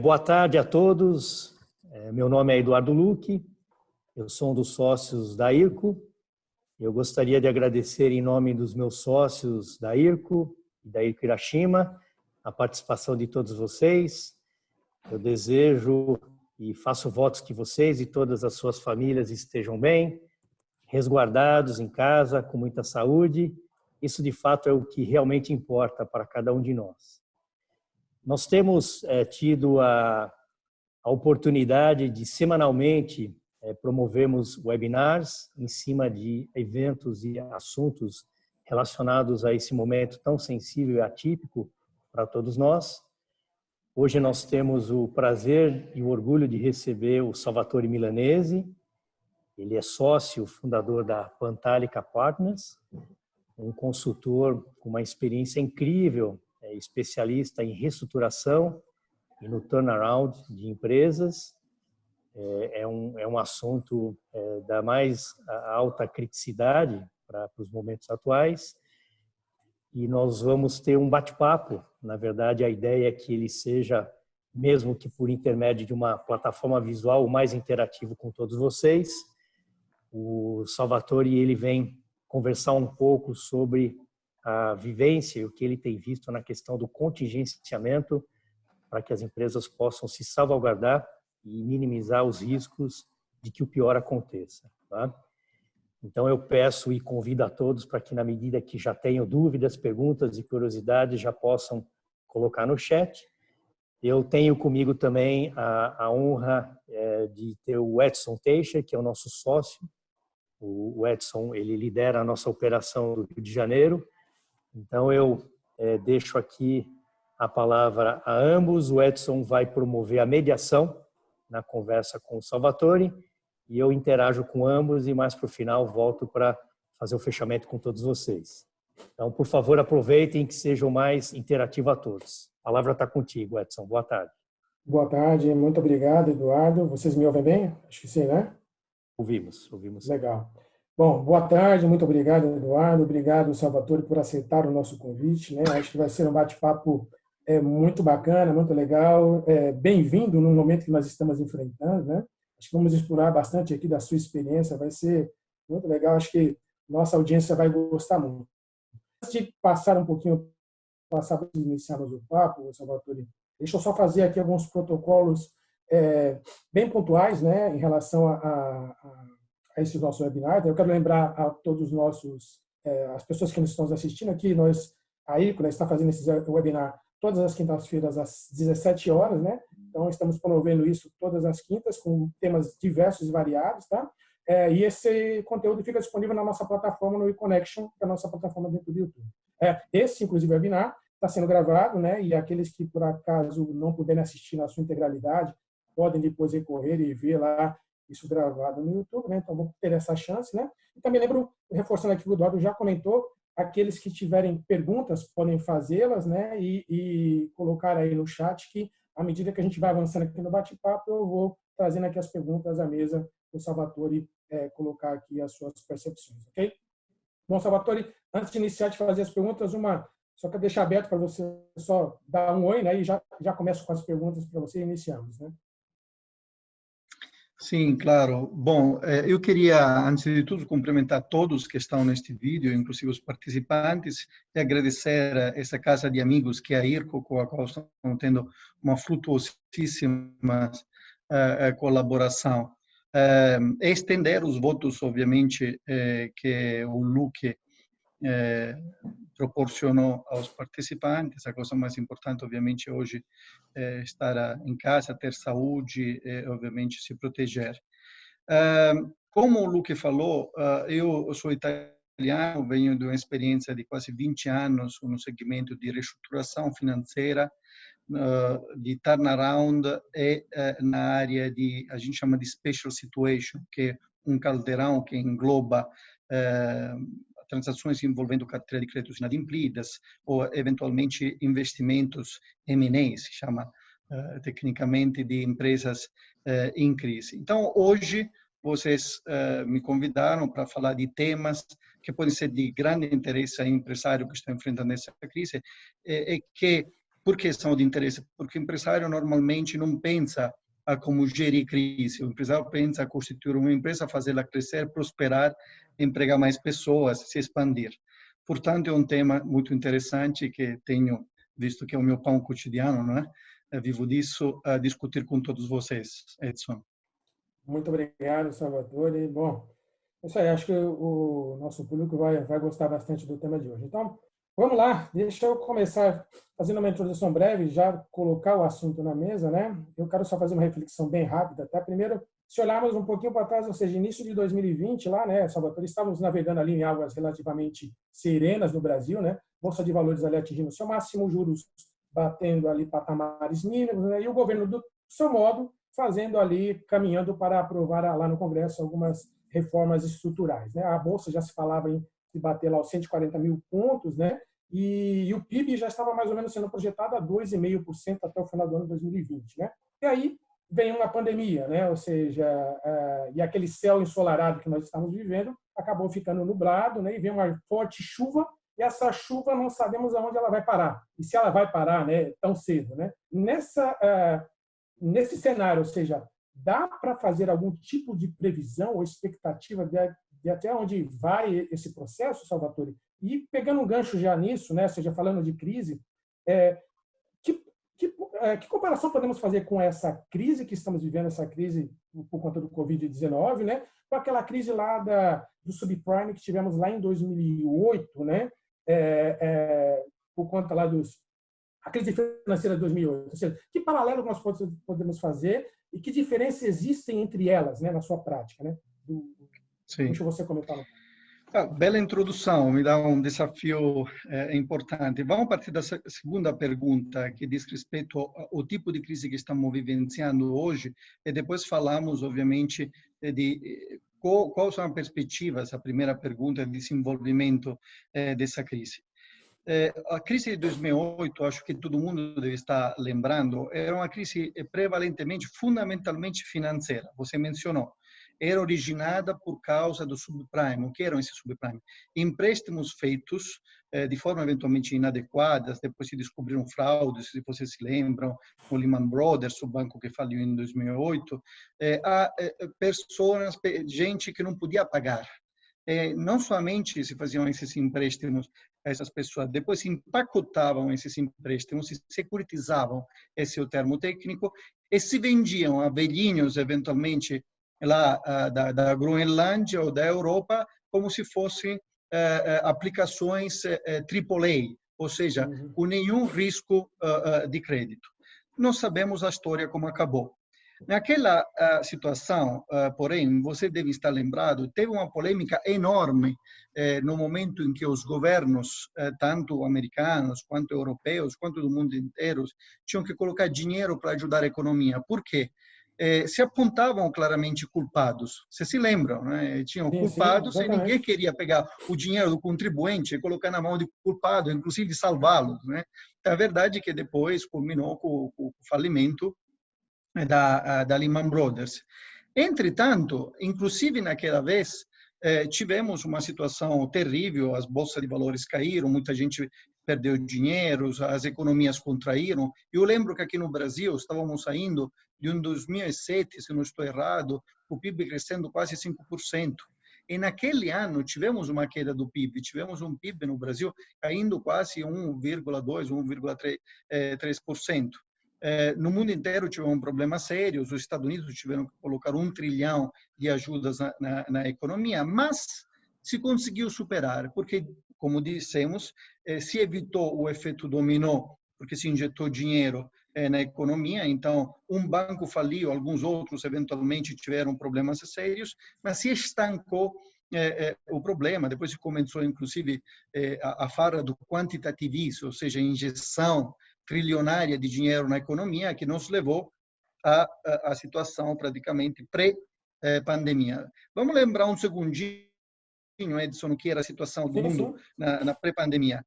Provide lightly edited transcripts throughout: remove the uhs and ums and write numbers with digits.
Boa tarde a todos. Meu nome é Eduardo Luque, eu sou um dos sócios da IRCO. Eu gostaria de agradecer em nome dos meus sócios da IRCO e da IRCO Hiroshima a participação de todos vocês. Eu desejo e faço votos que vocês e todas as suas famílias estejam bem, resguardados em casa, com muita saúde. Isso, de fato, é o que realmente importa para cada um de nós. Nós temos tido a oportunidade de, semanalmente, promovermos webinars em cima de eventos e assuntos relacionados a esse momento tão sensível e atípico para todos nós. Hoje nós temos o prazer e o orgulho de receber o Salvatore Milanese. Ele é sócio fundador da Pantalica Partners, um consultor com uma experiência incrível, especialista em reestruturação e no turnaround de empresas. É um assunto da mais alta criticidade para os momentos atuais. E nós vamos ter um bate-papo. Na verdade, a ideia é que ele seja, mesmo que por intermédio de uma plataforma visual, o mais interativo com todos vocês. O Salvatore, ele vem conversar um pouco sobre a vivência e o que ele tem visto na questão do contingenciamento para que as empresas possam se salvaguardar e minimizar os riscos de que o pior aconteça. Tá? Então, eu peço e convido a todos para que, na medida que já tenham dúvidas, perguntas e curiosidades, já possam colocar no chat. Eu tenho comigo também a honra de ter o Edson Teixa, que é o nosso sócio. O Edson, ele lidera a nossa operação do Rio de Janeiro. Então, eu deixo aqui a palavra a ambos. O Edson vai promover a mediação na conversa com o Salvatore e eu interajo com ambos e mais para o final volto para fazer o fechamento com todos vocês. Então, por favor, aproveitem que seja o mais interativo a todos. A palavra está contigo, Edson. Boa tarde. Boa tarde, muito obrigado, Eduardo. Vocês me ouvem bem? Acho que sim, né? Ouvimos. Legal. Bom, boa tarde, muito obrigado, Eduardo. Obrigado, Salvatore, por aceitar o nosso convite, né? Acho que vai ser um bate-papo muito bacana, muito legal. Bem-vindo no momento que nós estamos enfrentando, né? Acho que vamos explorar bastante aqui da sua experiência, vai ser muito legal. Acho que nossa audiência vai gostar muito. Antes de passar um pouquinho, para iniciarmos o papo, Salvatore, deixa eu só fazer aqui alguns protocolos bem pontuais, né, em relação a esse nosso webinar. Eu quero lembrar a todos as pessoas que nos estão assistindo aqui, a IRCO está fazendo esse webinar todas as quintas-feiras às 17 horas, né? Então, estamos promovendo isso todas as quintas, com temas diversos e variados, tá? E esse conteúdo fica disponível na nossa plataforma, no eConnection, que é a nossa plataforma dentro do YouTube. Esse, inclusive, webinar está sendo gravado, né? E aqueles que, por acaso, não puderem assistir na sua integralidade, podem depois recorrer e ver lá isso gravado no YouTube, né? Então, vamos ter essa chance, né? E também lembro, reforçando aqui o que o Eduardo já comentou, aqueles que tiverem perguntas podem fazê-las, né? E colocar aí no chat que, à medida que a gente vai avançando aqui no bate-papo, eu vou trazendo aqui as perguntas à mesa para o Salvatore colocar aqui as suas percepções, ok? Bom, Salvatore, antes de iniciar de fazer as perguntas, só quero deixar aberto para você só dar um oi, né? E já começo com as perguntas para você e iniciamos, né? Sim, claro. Bom, eu queria, antes de tudo, cumprimentar todos que estão neste vídeo, inclusive os participantes, e agradecer a essa casa de amigos que é a IRCO, com a qual estamos tendo uma frutuosíssima colaboração. E estender os votos, obviamente, que o Luque proporcionou aos participantes. A coisa mais importante, obviamente, hoje é estar em casa, ter saúde e, obviamente, se proteger. Como o Luque falou, eu sou italiano, venho de uma experiência de quase 20 anos no segmento de reestruturação financeira, de turnaround e na área a gente chama de special situation, que é um caldeirão que engloba transações envolvendo carteira de créditos inadimplidas ou, eventualmente, investimentos M&A, se chama tecnicamente, de empresas em crise. Então, hoje, vocês me convidaram para falar de temas que podem ser de grande interesse ao empresário que está enfrentando essa crise e que Por que são de interesse? Porque o empresário normalmente não pensa a como gerir crise. O empresário pensa a constituir uma empresa, fazê-la crescer, prosperar, empregar mais pessoas, se expandir. Portanto, é um tema muito interessante que tenho visto que é o meu pão cotidiano, não é? Eu vivo disso, a discutir com todos vocês, Edson. Muito obrigado, Salvatore. Bom, isso aí, acho que o nosso público vai gostar bastante do tema de hoje. Então, vamos lá, deixa eu começar fazendo uma introdução breve, já colocar o assunto na mesa, né? Eu quero só fazer uma reflexão bem rápida, tá? Primeiro, se olharmos um pouquinho para trás, ou seja, início de 2020, lá, né, Salvatore, estávamos navegando ali em águas relativamente serenas no Brasil, né? Bolsa de Valores ali atingindo seu máximo, juros batendo ali patamares mínimos, né? E o governo, do seu modo, fazendo ali, caminhando para aprovar lá no Congresso algumas reformas estruturais, né? A Bolsa já se falava em bater lá os 140 mil pontos, né? E o PIB já estava mais ou menos sendo projetado a 2,5% até o final do ano de 2020, né? E aí vem uma pandemia, né? Ou seja, e aquele céu ensolarado que nós estamos vivendo acabou ficando nublado, né? E vem uma forte chuva, e essa chuva não sabemos aonde ela vai parar, e se ela vai parar, né, tão cedo, né? Nesse cenário, ou seja, dá para fazer algum tipo de previsão ou expectativa de até onde vai esse processo, Salvatore? E pegando um gancho já nisso, né, ou seja, falando de crise, que comparação podemos fazer com essa crise que estamos vivendo, essa crise por conta do Covid-19, né, com aquela crise lá do subprime que tivemos lá em 2008, né, por conta lá a crise financeira de 2008. Ou seja, que paralelo nós podemos fazer e que diferenças existem entre elas, né, na sua prática, né? Sim. Deixa você comentar. Bela introdução, me dá um desafio importante. Vamos partir da segunda pergunta, que diz respeito ao tipo de crise que estamos vivenciando hoje, e depois falamos, obviamente, de quais são as perspectivas, a primeira pergunta, de desenvolvimento dessa crise. A crise de 2008, acho que todo mundo deve estar lembrando, era uma crise prevalentemente, fundamentalmente financeira. Você mencionou. Era originada por causa do subprime. O que eram esses subprime? Empréstimos feitos de forma eventualmente inadequada, depois se descobriram fraudes, se vocês se lembram, o Lehman Brothers, o banco que faliu em 2008, a pessoas, gente que não podia pagar. Não somente se faziam esses empréstimos a essas pessoas, depois se empacotavam esses empréstimos, se securitizavam, esse é o termo técnico, e se vendiam a velhinhos, eventualmente, lá da Groenlândia ou da Europa, como se fossem aplicações AAA, ou seja, com nenhum risco de crédito. Nós sabemos a história como acabou. Naquela situação, porém, você deve estar lembrado, teve uma polêmica enorme no momento em que os governos, tanto americanos, quanto europeus, quanto do mundo inteiro, tinham que colocar dinheiro para ajudar a economia. Por quê? Se apontavam claramente culpados. Vocês se lembram, né? Tinham culpados e ninguém queria pegar o dinheiro do contribuinte e colocar na mão de culpado, inclusive salvá-los, né? Então, a verdade é que depois culminou com o falimento da Lehman Brothers. Entretanto, inclusive naquela vez, tivemos uma situação terrível, as bolsas de valores caíram, muita gente perdeu dinheiro, as economias contraíram. Eu lembro que aqui no Brasil estávamos saindo de um 2007, se não estou errado, o PIB crescendo quase 5%. E naquele ano tivemos uma queda do PIB, tivemos um PIB no Brasil caindo quase 1,2%, 1,3%. No mundo inteiro tivemos problemas sérios, os Estados Unidos tiveram que colocar 1 trilhão de ajudas na economia, mas se conseguiu superar, porque, como dissemos, se evitou o efeito dominó, porque se injetou dinheiro na economia, então um banco faliu, alguns outros eventualmente tiveram problemas sérios, mas se estancou o problema. Depois se começou, inclusive, a farra do quantitativismo, ou seja, a injeção trilionária de dinheiro na economia, que nos levou à situação praticamente pré-pandemia. Vamos lembrar um segundinho, Edson, o que era a situação do mundo na pré-pandemia.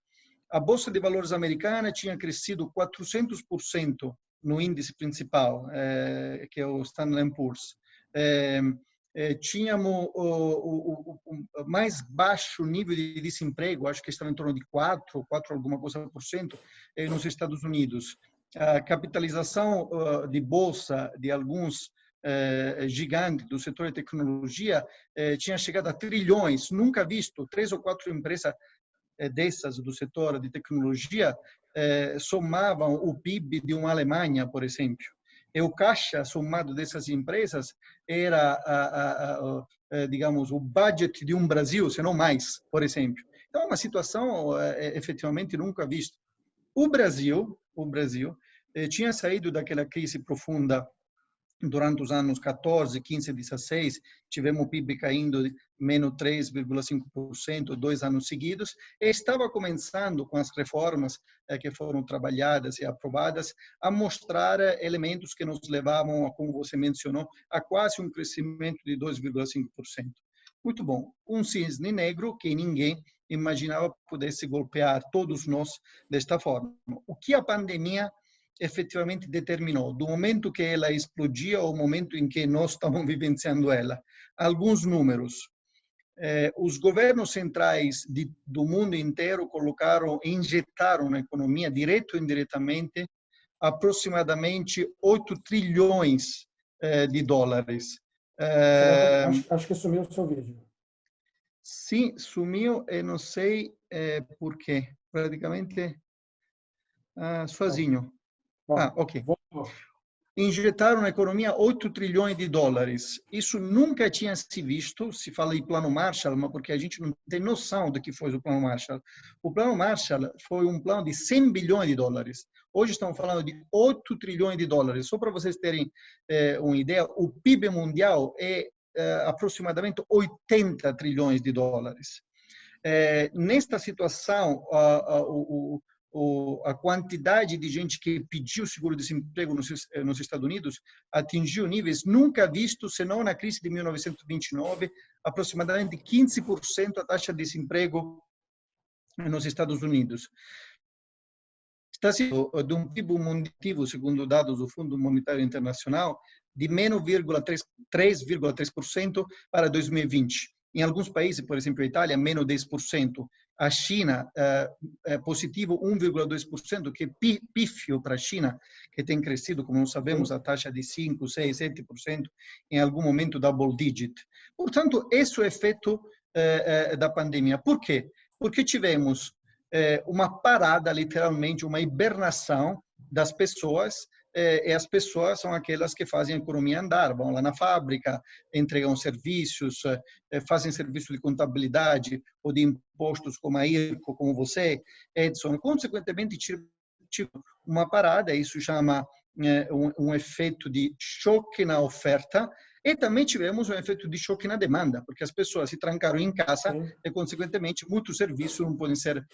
A Bolsa de Valores americana tinha crescido 400% no índice principal, que é o Standard & Poor's. tínhamos o mais baixo nível de desemprego, acho que estava em torno de 4 alguma coisa por cento, nos Estados Unidos. A capitalização de bolsa de alguns gigantes do setor de tecnologia tinha chegado a trilhões, nunca visto. 3 ou 4 empresas dessas do setor de tecnologia somavam o PIB de uma Alemanha, por exemplo. E o caixa somado dessas empresas era, digamos, o budget de um Brasil, se não mais, por exemplo. Então, é uma situação efetivamente nunca vista. O Brasil tinha saído daquela crise profunda durante os anos 14, 15, 16, tivemos o PIB caindo de menos 3,5%, 2 anos seguidos, e estava começando com as reformas que foram trabalhadas e aprovadas a mostrar elementos que nos levavam, como você mencionou, a quase um crescimento de 2,5%. Muito bom. Um cisne negro que ninguém imaginava pudesse golpear todos nós desta forma. O que a pandemia efetivamente determinou, do momento que ela explodia ao momento em que nós estamos vivenciando ela? Alguns números. Os governos centrais do mundo inteiro injetaram na economia, direto ou indiretamente, aproximadamente 8 trilhões de dólares. Acho que sumiu o seu vídeo. Sim, sumiu, e não sei por quê. Praticamente sozinho. Ok. Injetaram na economia 8 trilhões de dólares. Isso nunca tinha se visto. Se fala em plano Marshall, mas porque a gente não tem noção do que foi o plano Marshall. O plano Marshall foi um plano de 100 bilhões de dólares. Hoje estamos falando de 8 trilhões de dólares. Só para vocês terem uma ideia, o PIB mundial é aproximadamente 80 trilhões de dólares. Nesta situação, a quantidade de gente que pediu seguro-desemprego nos Estados Unidos atingiu níveis nunca vistos, senão na crise de 1929, aproximadamente 15% a taxa de desemprego nos Estados Unidos. Está sendo de um PIB mundial, segundo dados do Fundo Monetário Internacional, de menos 3,3% para 2020. Em alguns países, por exemplo, a Itália, menos 10%. A China, positivo 1,2%, que é pífio para a China, que tem crescido, como nós sabemos, a taxa de 5%, 6%, 7%, em algum momento double digit. Portanto, esse é o efeito da pandemia. Por quê? Porque tivemos uma parada, literalmente, uma hibernação das pessoas, e as pessoas são aquelas que fazem a economia andar, vão lá na fábrica, entregam serviços, fazem serviço de contabilidade ou de impostos, como a IRCO, como você, Edson. Consequentemente, tive uma parada, isso chama um efeito de choque na oferta, e também tivemos um efeito de choque na demanda, porque as pessoas se trancaram em casa e, consequentemente, muitos serviços não podem ser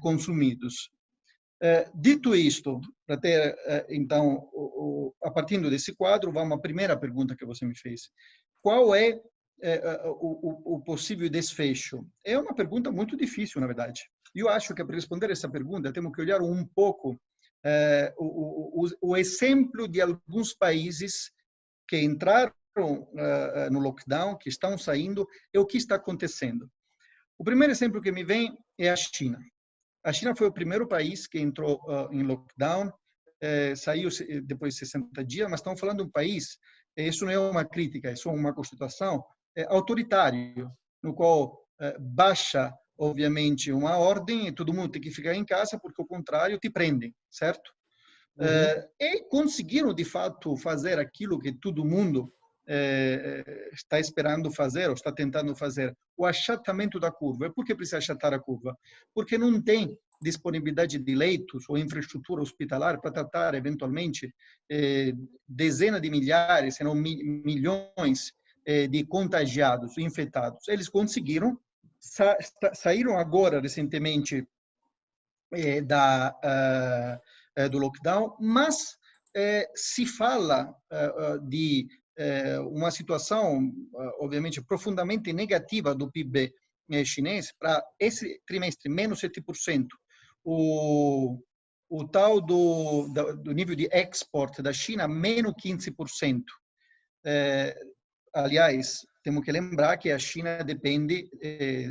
consumidos. Dito isto, para ter, então, a partir desse quadro, vamos à primeira pergunta que você me fez. Qual é o possível desfecho? É uma pergunta muito difícil, na verdade. Eu acho que, para responder essa pergunta, temos que olhar um pouco o exemplo de alguns países que entraram no lockdown, que estão saindo, e o que está acontecendo. O primeiro exemplo que me vem é a China. A China foi o primeiro país que entrou em lockdown, saiu depois de 60 dias, mas estamos falando de um país, isso não é uma crítica, é só uma constatação, autoritário, no qual baixa, obviamente, uma ordem e todo mundo tem que ficar em casa, porque, ao contrário, te prendem, certo? E conseguiram, de fato, fazer aquilo que todo mundo está esperando fazer, ou está tentando fazer, o achatamento da curva. E por que precisa achatar a curva? Porque não tem disponibilidade de leitos ou infraestrutura hospitalar para tratar, eventualmente, dezenas de milhares, se não milhões de contagiados, infectados. Eles conseguiram, saíram agora, recentemente, do lockdown, mas se fala de uma situação, obviamente, profundamente negativa do PIB chinês para esse trimestre, menos 7%. O tal do nível de export da China, menos 15%. Aliás, temos que lembrar que a China depende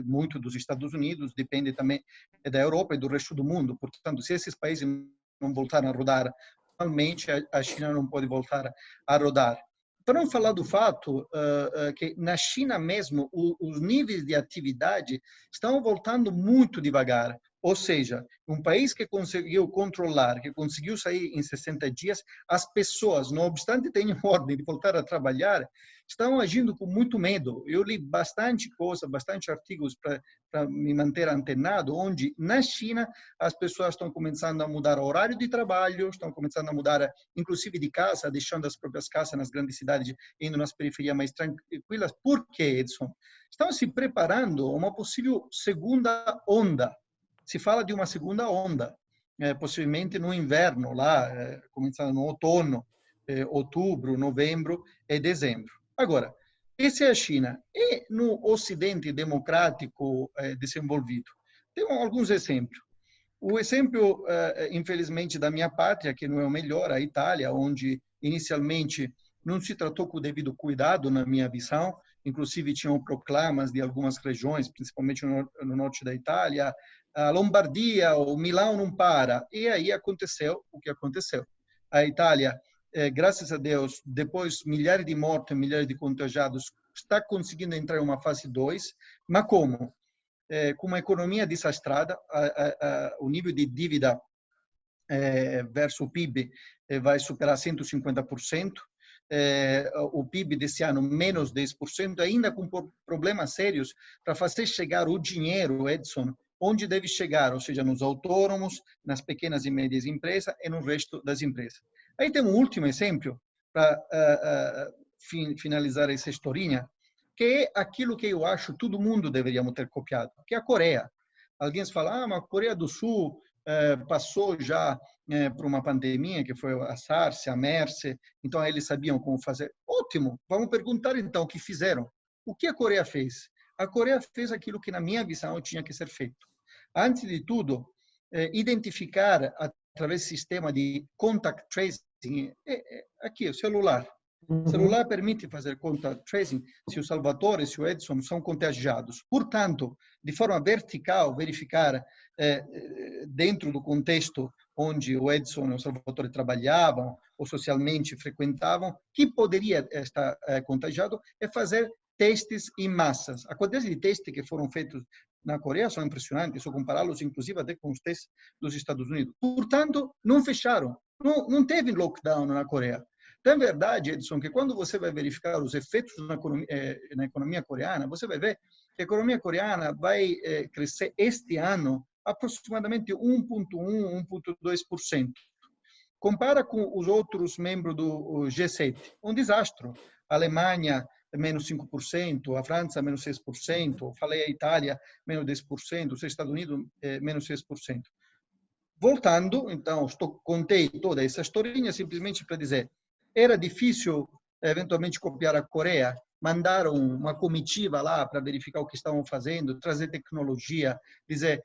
muito dos Estados Unidos, depende também da Europa e do resto do mundo. Portanto, se esses países não voltarem a rodar normalmente, a China não pode voltar a rodar. Para não falar do fato que na China mesmo os níveis de atividade estão voltando muito devagar. Ou seja, um país que conseguiu controlar, que conseguiu sair em 60 dias, as pessoas, não obstante tenham ordem de voltar a trabalhar, estão agindo com muito medo. Eu li bastante coisa, bastante artigos para me manter antenado, onde na China as pessoas estão começando a mudar o horário de trabalho, estão começando a mudar, inclusive de casa, deixando as próprias casas nas grandes cidades, indo nas periferias mais tranquilas. Por quê, Edson? Estão se preparando a uma possível segunda onda. Se fala de uma segunda onda, possivelmente no inverno, lá, começando no outono, outubro, novembro e dezembro. Agora, essa é a China. E no Ocidente democrático desenvolvido? Tem alguns exemplos. O exemplo, infelizmente, da minha pátria, que não é o melhor, a Itália, onde inicialmente não se tratou com o devido cuidado, na minha visão, inclusive tinham proclamas de algumas regiões, principalmente no norte da Itália, a Lombardia, o Milão não para. E aí aconteceu o que aconteceu. A Itália, graças a Deus, depois milhares de mortos, milhares de contagiados, está conseguindo entrar em uma fase 2, mas como? Com uma economia desastrada, o nível de dívida versus o PIB vai superar 150%, o PIB desse ano menos 10%, ainda com problemas sérios para fazer chegar o dinheiro, Edson, onde deve chegar, ou seja, nos autônomos, nas pequenas e médias empresas e no resto das empresas. Aí tem um último exemplo para finalizar essa historinha, que é aquilo que eu acho todo mundo deveríamos ter copiado, que é a Coreia. Alguém fala, mas a Coreia do Sul passou já por uma pandemia, que foi a SARS, a MERS, então eles sabiam como fazer. Ótimo, vamos perguntar então o que fizeram. O que a Coreia fez? A Coreia fez aquilo que, na minha visão, tinha que ser feito. Antes de tudo, identificar através do sistema de contact tracing, aqui, o celular. O celular permite fazer contact tracing se o Salvatore e se o Edson são contagiados. Portanto, de forma vertical, verificar dentro do contexto onde o Edson e o Salvatore trabalhavam ou socialmente frequentavam, que poderia estar contagiado, é fazer testes em massas. A quantidade de testes que foram feitos na Coreia são impressionantes, se eu compará-los, inclusive, até com os testes dos Estados Unidos. Portanto, não fecharam. Não teve lockdown na Coreia. Então, é verdade, Edson, que quando você vai verificar os efeitos na economia coreana, você vai ver que a economia coreana vai crescer este ano aproximadamente 1,1%, 1,2%. Compara com os outros membros do G7, um desastre. A Alemanha, menos 5%, a França, menos 6%, falei a Itália, menos 10%, os Estados Unidos, menos 6%. Voltando, então, contei toda essa historinha simplesmente para dizer, era difícil, eventualmente, copiar a Coreia, mandaram uma comitiva lá para verificar o que estavam fazendo, trazer tecnologia, dizer,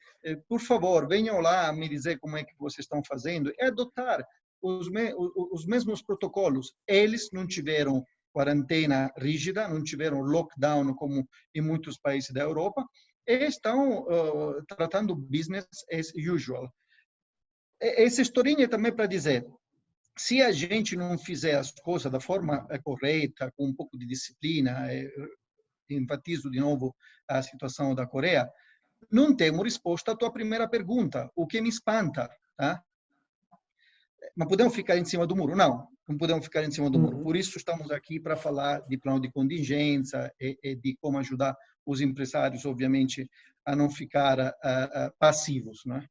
por favor, venham lá me dizer como é que vocês estão fazendo, e adotar os mesmos protocolos. Eles não tiveram quarentena rígida, não tiveram lockdown como em muitos países da Europa, e estão tratando business as usual. Essa historinha também para dizer, se a gente não fizer as coisas da forma correta, com um pouco de disciplina, enfatizo de novo a situação da Coreia, não temos resposta à tua primeira pergunta, o que me espanta, tá? Mas podemos ficar em cima do muro? Não podemos ficar em cima do muro. Por isso estamos aqui para falar de plano de contingência e de como ajudar os empresários, obviamente, a não ficar passivos, né?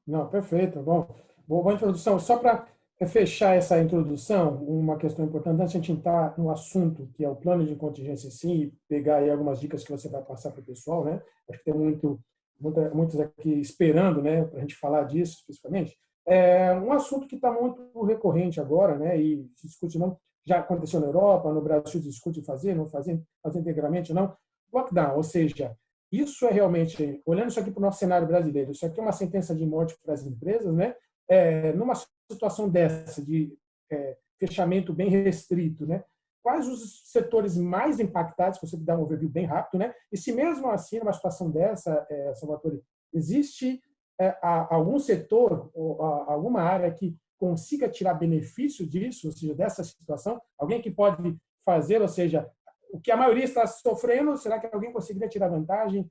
Não, perfeito. Bom, boa introdução. Só para fechar essa introdução, uma questão importante, antes de a gente entrar no assunto, que é o plano de contingência em si, e pegar aí algumas dicas que você vai passar para o pessoal, né? Acho que tem muitos aqui esperando, né, para a gente falar disso, especificamente. É um assunto que está muito recorrente agora, né, e se discute, não, já aconteceu na Europa, no Brasil se discute fazer, não fazer integralmente, não. Lockdown, ou seja, isso é realmente, olhando isso aqui para o nosso cenário brasileiro, isso aqui é uma sentença de morte para as empresas, né? Numa situação dessa, de fechamento bem restrito, né? quais os setores mais impactados, você dá um overview bem rápido, né? E se mesmo assim, numa situação dessa, Salvatore, existe algum setor ou alguma área que consiga tirar benefício disso, ou seja, dessa situação? Alguém que pode fazer, ou seja, o que a maioria está sofrendo, será que alguém conseguiria tirar vantagem,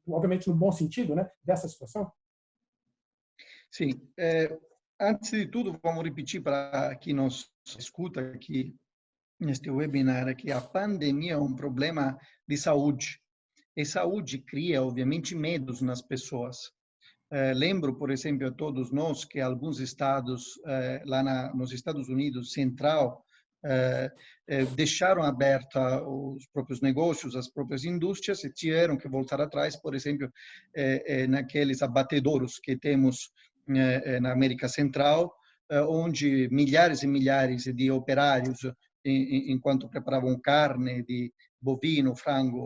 obviamente no bom sentido, né, dessa situação? Sim. Antes de tudo, vamos repetir para quem nos escuta aqui neste webinar que a pandemia é um problema de saúde. E saúde cria, obviamente, medos nas pessoas. Lembro, por exemplo, a todos nós que alguns estados, lá nos Estados Unidos Central, deixaram aberta os próprios negócios, as próprias indústrias e tiveram que voltar atrás, por exemplo, naqueles abatedouros que temos na América Central, onde milhares e milhares de operários, enquanto preparavam carne de bovino, frango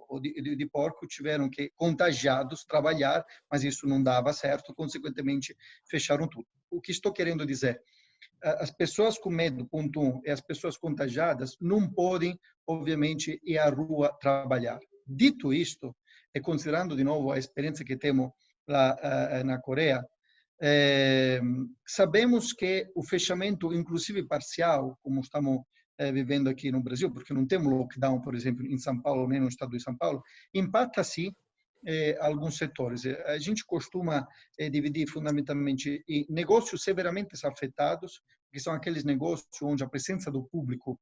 ou de porco, tiveram que, contagiados, trabalhar, mas isso não dava certo, consequentemente, fecharam tudo. O que estou querendo dizer? As pessoas com medo, ponto 1, e as pessoas contagiadas não podem, obviamente, ir à rua trabalhar. Dito isto, e considerando de novo a experiência que temos lá na Coreia, sabemos que o fechamento, inclusive parcial, como estamos vivendo aqui no Brasil, porque não temos lockdown, por exemplo, em São Paulo, nem no estado de São Paulo, impacta sim alguns setores. A gente costuma dividir fundamentalmente em negócios severamente afetados, que são aqueles negócios onde a presença do público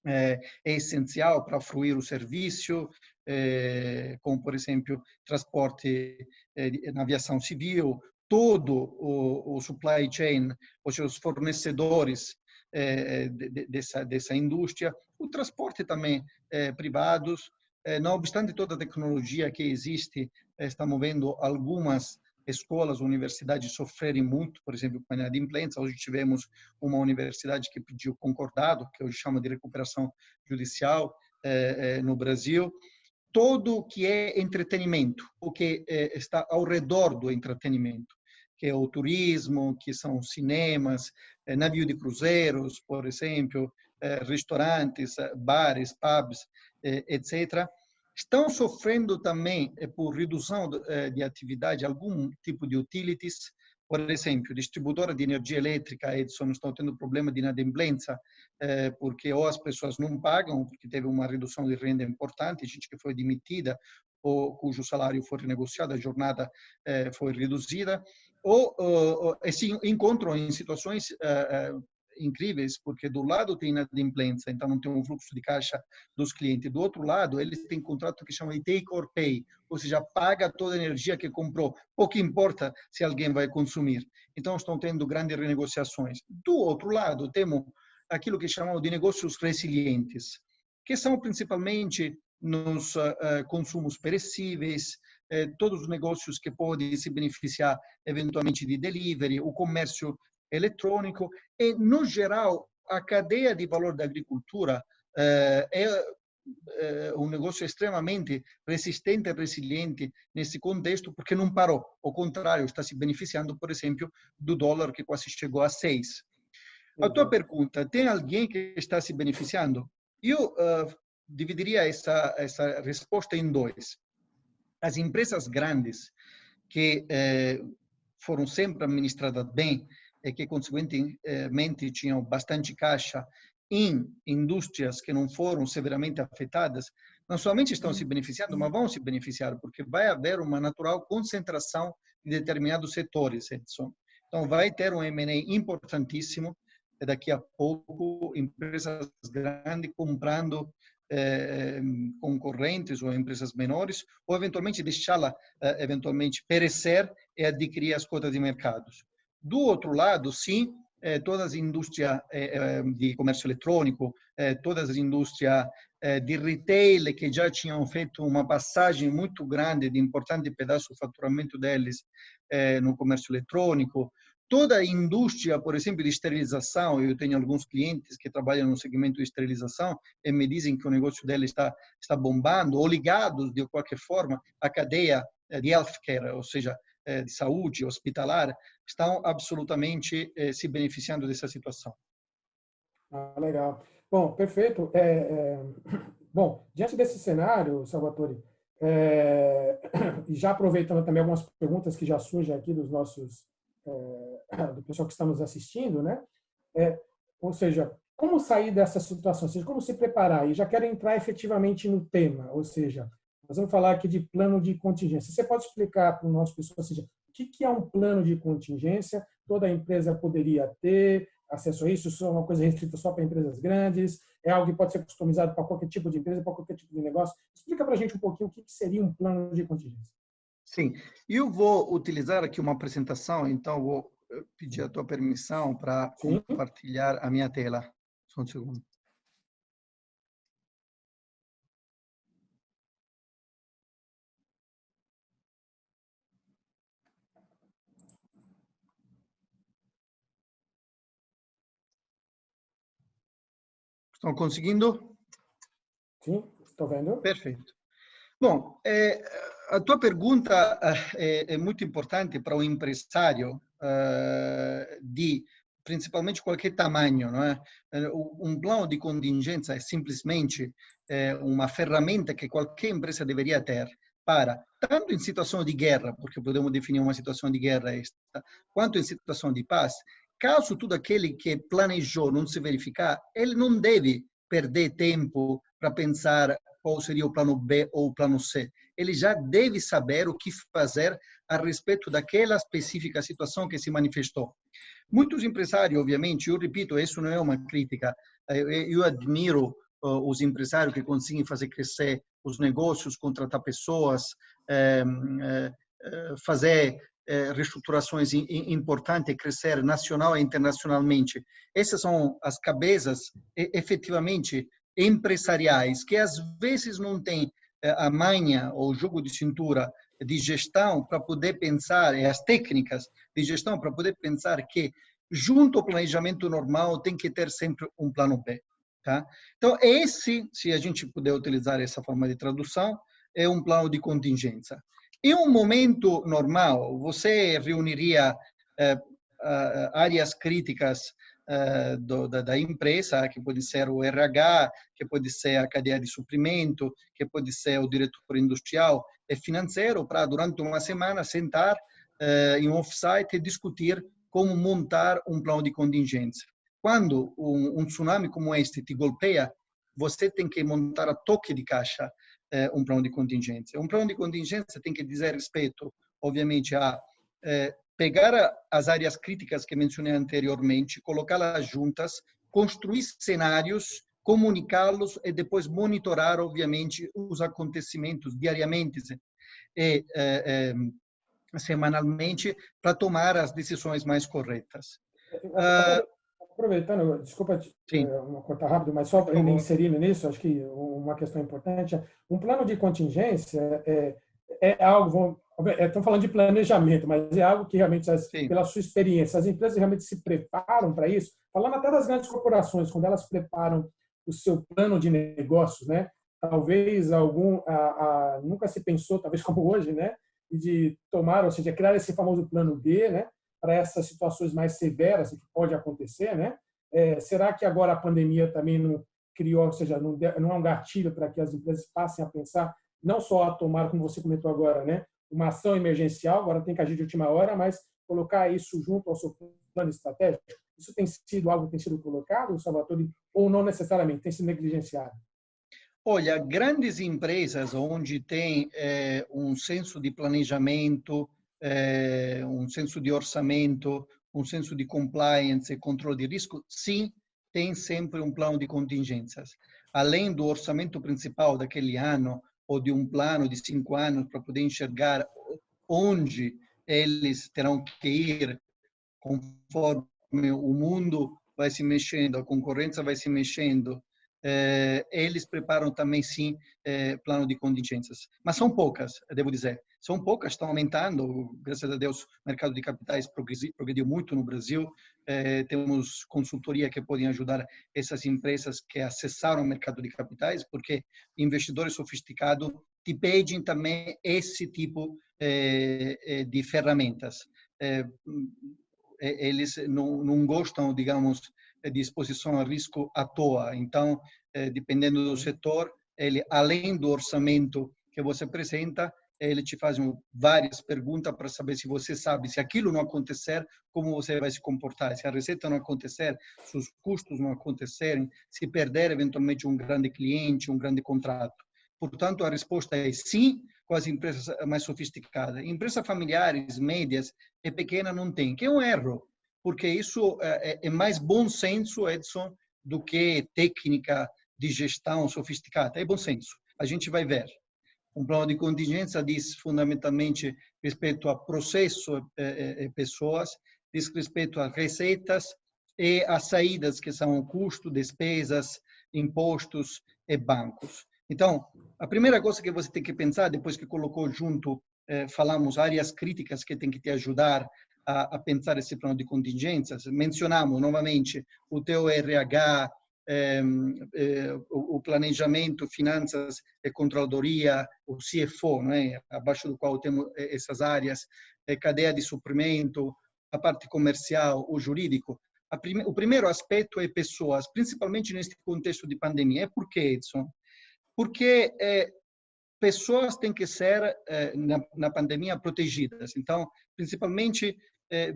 é essencial para fruir o serviço, como, por exemplo, transporte na aviação civil, todo o supply chain, os fornecedores dessa indústria, o transporte também privados. Não obstante toda a tecnologia que existe, estamos vendo algumas escolas, universidades sofrerem muito, por exemplo, com a inadimplência. Hoje tivemos uma universidade que pediu concordado, que hoje chama de recuperação judicial no Brasil. Todo que é entretenimento, o que está ao redor do entretenimento, que é o turismo, que são cinemas, navio de cruzeiros, por exemplo, restaurantes, bares, pubs, etc., estão sofrendo também por redução de atividade, algum tipo de utilities. Por exemplo, distribuidora de energia elétrica, Edson, estão tendo problema de inadimplência, porque ou as pessoas não pagam, porque teve uma redução de renda importante, gente que foi demitida, ou cujo salário foi renegociado, a jornada foi reduzida, ou se encontram em situações incríveis, porque do lado tem inadimplência, então não tem um fluxo de caixa dos clientes. Do outro lado, eles têm contrato que chama de take or pay, ou seja, paga toda a energia que comprou. Pouco importa se alguém vai consumir. Então, estão tendo grandes renegociações. Do outro lado, temos aquilo que chamamos de negócios resilientes, que são principalmente nos consumos perecíveis, todos os negócios que podem se beneficiar eventualmente de delivery, o comércio eletrônico e, no geral, a cadeia de valor da agricultura é um negócio extremamente resistente e resiliente nesse contexto, porque não parou. Ao contrário, está se beneficiando, por exemplo, do dólar que quase chegou a 6. A tua pergunta, tem alguém que está se beneficiando? Eu dividiria essa resposta em dois. As empresas grandes, que foram sempre administradas bem e que, consequentemente, tinham bastante caixa em indústrias que não foram severamente afetadas, não somente estão se beneficiando, mas vão se beneficiar, porque vai haver uma natural concentração de determinados setores, Edson. Então, vai ter um M&A importantíssimo, daqui a pouco, empresas grandes comprando concorrentes ou empresas menores, ou eventualmente deixá-la eventualmente perecer e adquirir as cotas de mercados. Do outro lado, sim, todas as indústrias de comércio eletrônico, todas as indústrias de retail que já tinham feito uma passagem muito grande de importante pedaço do faturamento deles no comércio eletrônico, toda a indústria, por exemplo, de esterilização. Eu tenho alguns clientes que trabalham no segmento de esterilização e me dizem que o negócio deles está bombando, ou ligados, de qualquer forma, à cadeia de healthcare, ou seja, de saúde hospitalar, estão absolutamente se beneficiando dessa situação. Ah, legal. Bom, perfeito. Bom, diante desse cenário, Salvatore, e já aproveitando também algumas perguntas que já surgem aqui dos nossos, do pessoal que está nos assistindo, né? Ou seja, como sair dessa situação? Ou seja, como se preparar? E já quero entrar efetivamente no tema, ou seja, nós vamos falar aqui de plano de contingência. Você pode explicar para o nosso pessoal, ou seja, o que é um plano de contingência? Toda empresa poderia ter acesso a isso? Isso é uma coisa restrita só para empresas grandes? É algo que pode ser customizado para qualquer tipo de empresa, para qualquer tipo de negócio? Explica para a gente um pouquinho o que seria um plano de contingência. Sim, eu vou utilizar aqui uma apresentação, então vou pedir a tua permissão para compartilhar a minha tela. Só um segundo. Estão conseguindo? Sim, estou vendo. Perfeito. Bom, a tua pergunta é muito importante para um empresário de principalmente qualquer tamanho, não é? Um plano de contingência é simplesmente uma ferramenta que qualquer empresa deveria ter para, tanto em situação de guerra, porque podemos definir uma situação de guerra esta, quanto em situação de paz, caso tudo aquele que planejou não se verificar, ele não deve perder tempo para pensar qual seria o plano B ou o plano C. Ele já deve saber o que fazer a respeito daquela específica situação que se manifestou. Muitos empresários, obviamente, eu repito, isso não é uma crítica, eu admiro os empresários que conseguem fazer crescer os negócios, contratar pessoas, fazer reestruturações importantes, crescer nacional e internacionalmente. Essas são as cabeças, efetivamente, empresariais, que às vezes não têm a manha ou o jogo de cintura de gestão para poder pensar, e as técnicas de gestão para poder pensar que, junto ao planejamento normal, tem que ter sempre um plano B. Tá? Então, esse, se a gente puder utilizar essa forma de tradução, é um plano de contingência. Em um momento normal, você reuniria áreas críticas da empresa, que pode ser o RH, que pode ser a cadeia de suprimento, que pode ser o diretor industrial e financeiro, para durante uma semana sentar em um off-site e discutir como montar um plano de contingência. Quando um tsunami como este te golpeia, você tem que montar a toque de caixa um plano de contingência. Um plano de contingência tem que dizer respeito, obviamente, a pegar as áreas críticas que mencionei anteriormente, colocá-las juntas, construir cenários, comunicá-los e depois monitorar, obviamente, os acontecimentos diariamente e semanalmente para tomar as decisões mais corretas. Aproveitando, desculpa cortar rápido, mas só inserindo nisso, acho que uma questão importante, um plano de contingência é algo, estamos falando de planejamento, mas é algo que realmente, pela sua experiência, as empresas realmente se preparam para isso, falando até das grandes corporações, quando elas preparam o seu plano de negócios, né? Talvez nunca se pensou, talvez como hoje, né? De tomar, ou seja, criar esse famoso plano B, né? Para essas situações mais severas que pode acontecer, né? Será que agora a pandemia também não criou, ou seja, não é um gatilho para que as empresas passem a pensar, não só a tomar, como você comentou agora, né? Uma ação emergencial, agora tem que agir de última hora, mas colocar isso junto ao seu plano estratégico? Isso tem sido algo que tem sido colocado, Salvatore, ou não necessariamente, tem sido negligenciado? Olha, grandes empresas onde tem um senso de planejamento, um senso de orçamento, um senso de compliance e controle de risco, sim, tem sempre um plano de contingências. Além do orçamento principal daquele ano, ou de um plano de 5 anos para poder enxergar onde eles terão que ir conforme o mundo vai se mexendo, a concorrência vai se mexendo, eles preparam também, sim, plano de contingências. Mas são poucas, devo dizer. São poucas, estão aumentando. Graças a Deus, o mercado de capitais progrediu muito no Brasil. Temos consultoria que podem ajudar essas empresas que acessaram o mercado de capitais, porque investidores sofisticados te pedem também esse tipo de ferramentas. Eles não gostam, digamos, de exposição a risco à toa. Então, dependendo do setor, ele, além do orçamento que você apresenta, ele te faz várias perguntas para saber se você sabe, se aquilo não acontecer, como você vai se comportar. Se a receita não acontecer, se os custos não acontecerem, se perder eventualmente um grande cliente, um grande contrato. Portanto, a resposta é sim, com as empresas mais sofisticadas. Empresas familiares, médias e pequenas não tem, que é um erro, porque isso é mais bom senso, Edson, do que técnica de gestão sofisticada. É bom senso. A gente vai ver. Um plano de contingência diz fundamentalmente respeito a processo e pessoas, diz respeito a receitas e as saídas, que são o custo, despesas, impostos e bancos. Então, a primeira coisa que você tem que pensar, depois que colocou junto, falamos áreas críticas que tem que te ajudar a pensar esse plano de contingências. Mencionamos novamente o teu RH, o planejamento, finanças e controladoria, o CFO, né, abaixo do qual temos essas áreas, cadeia de suprimento, a parte comercial, o jurídico. O primeiro aspecto é pessoas, principalmente neste contexto de pandemia. É por quê, Edson? Porque pessoas têm que ser, na pandemia, protegidas. Então, principalmente,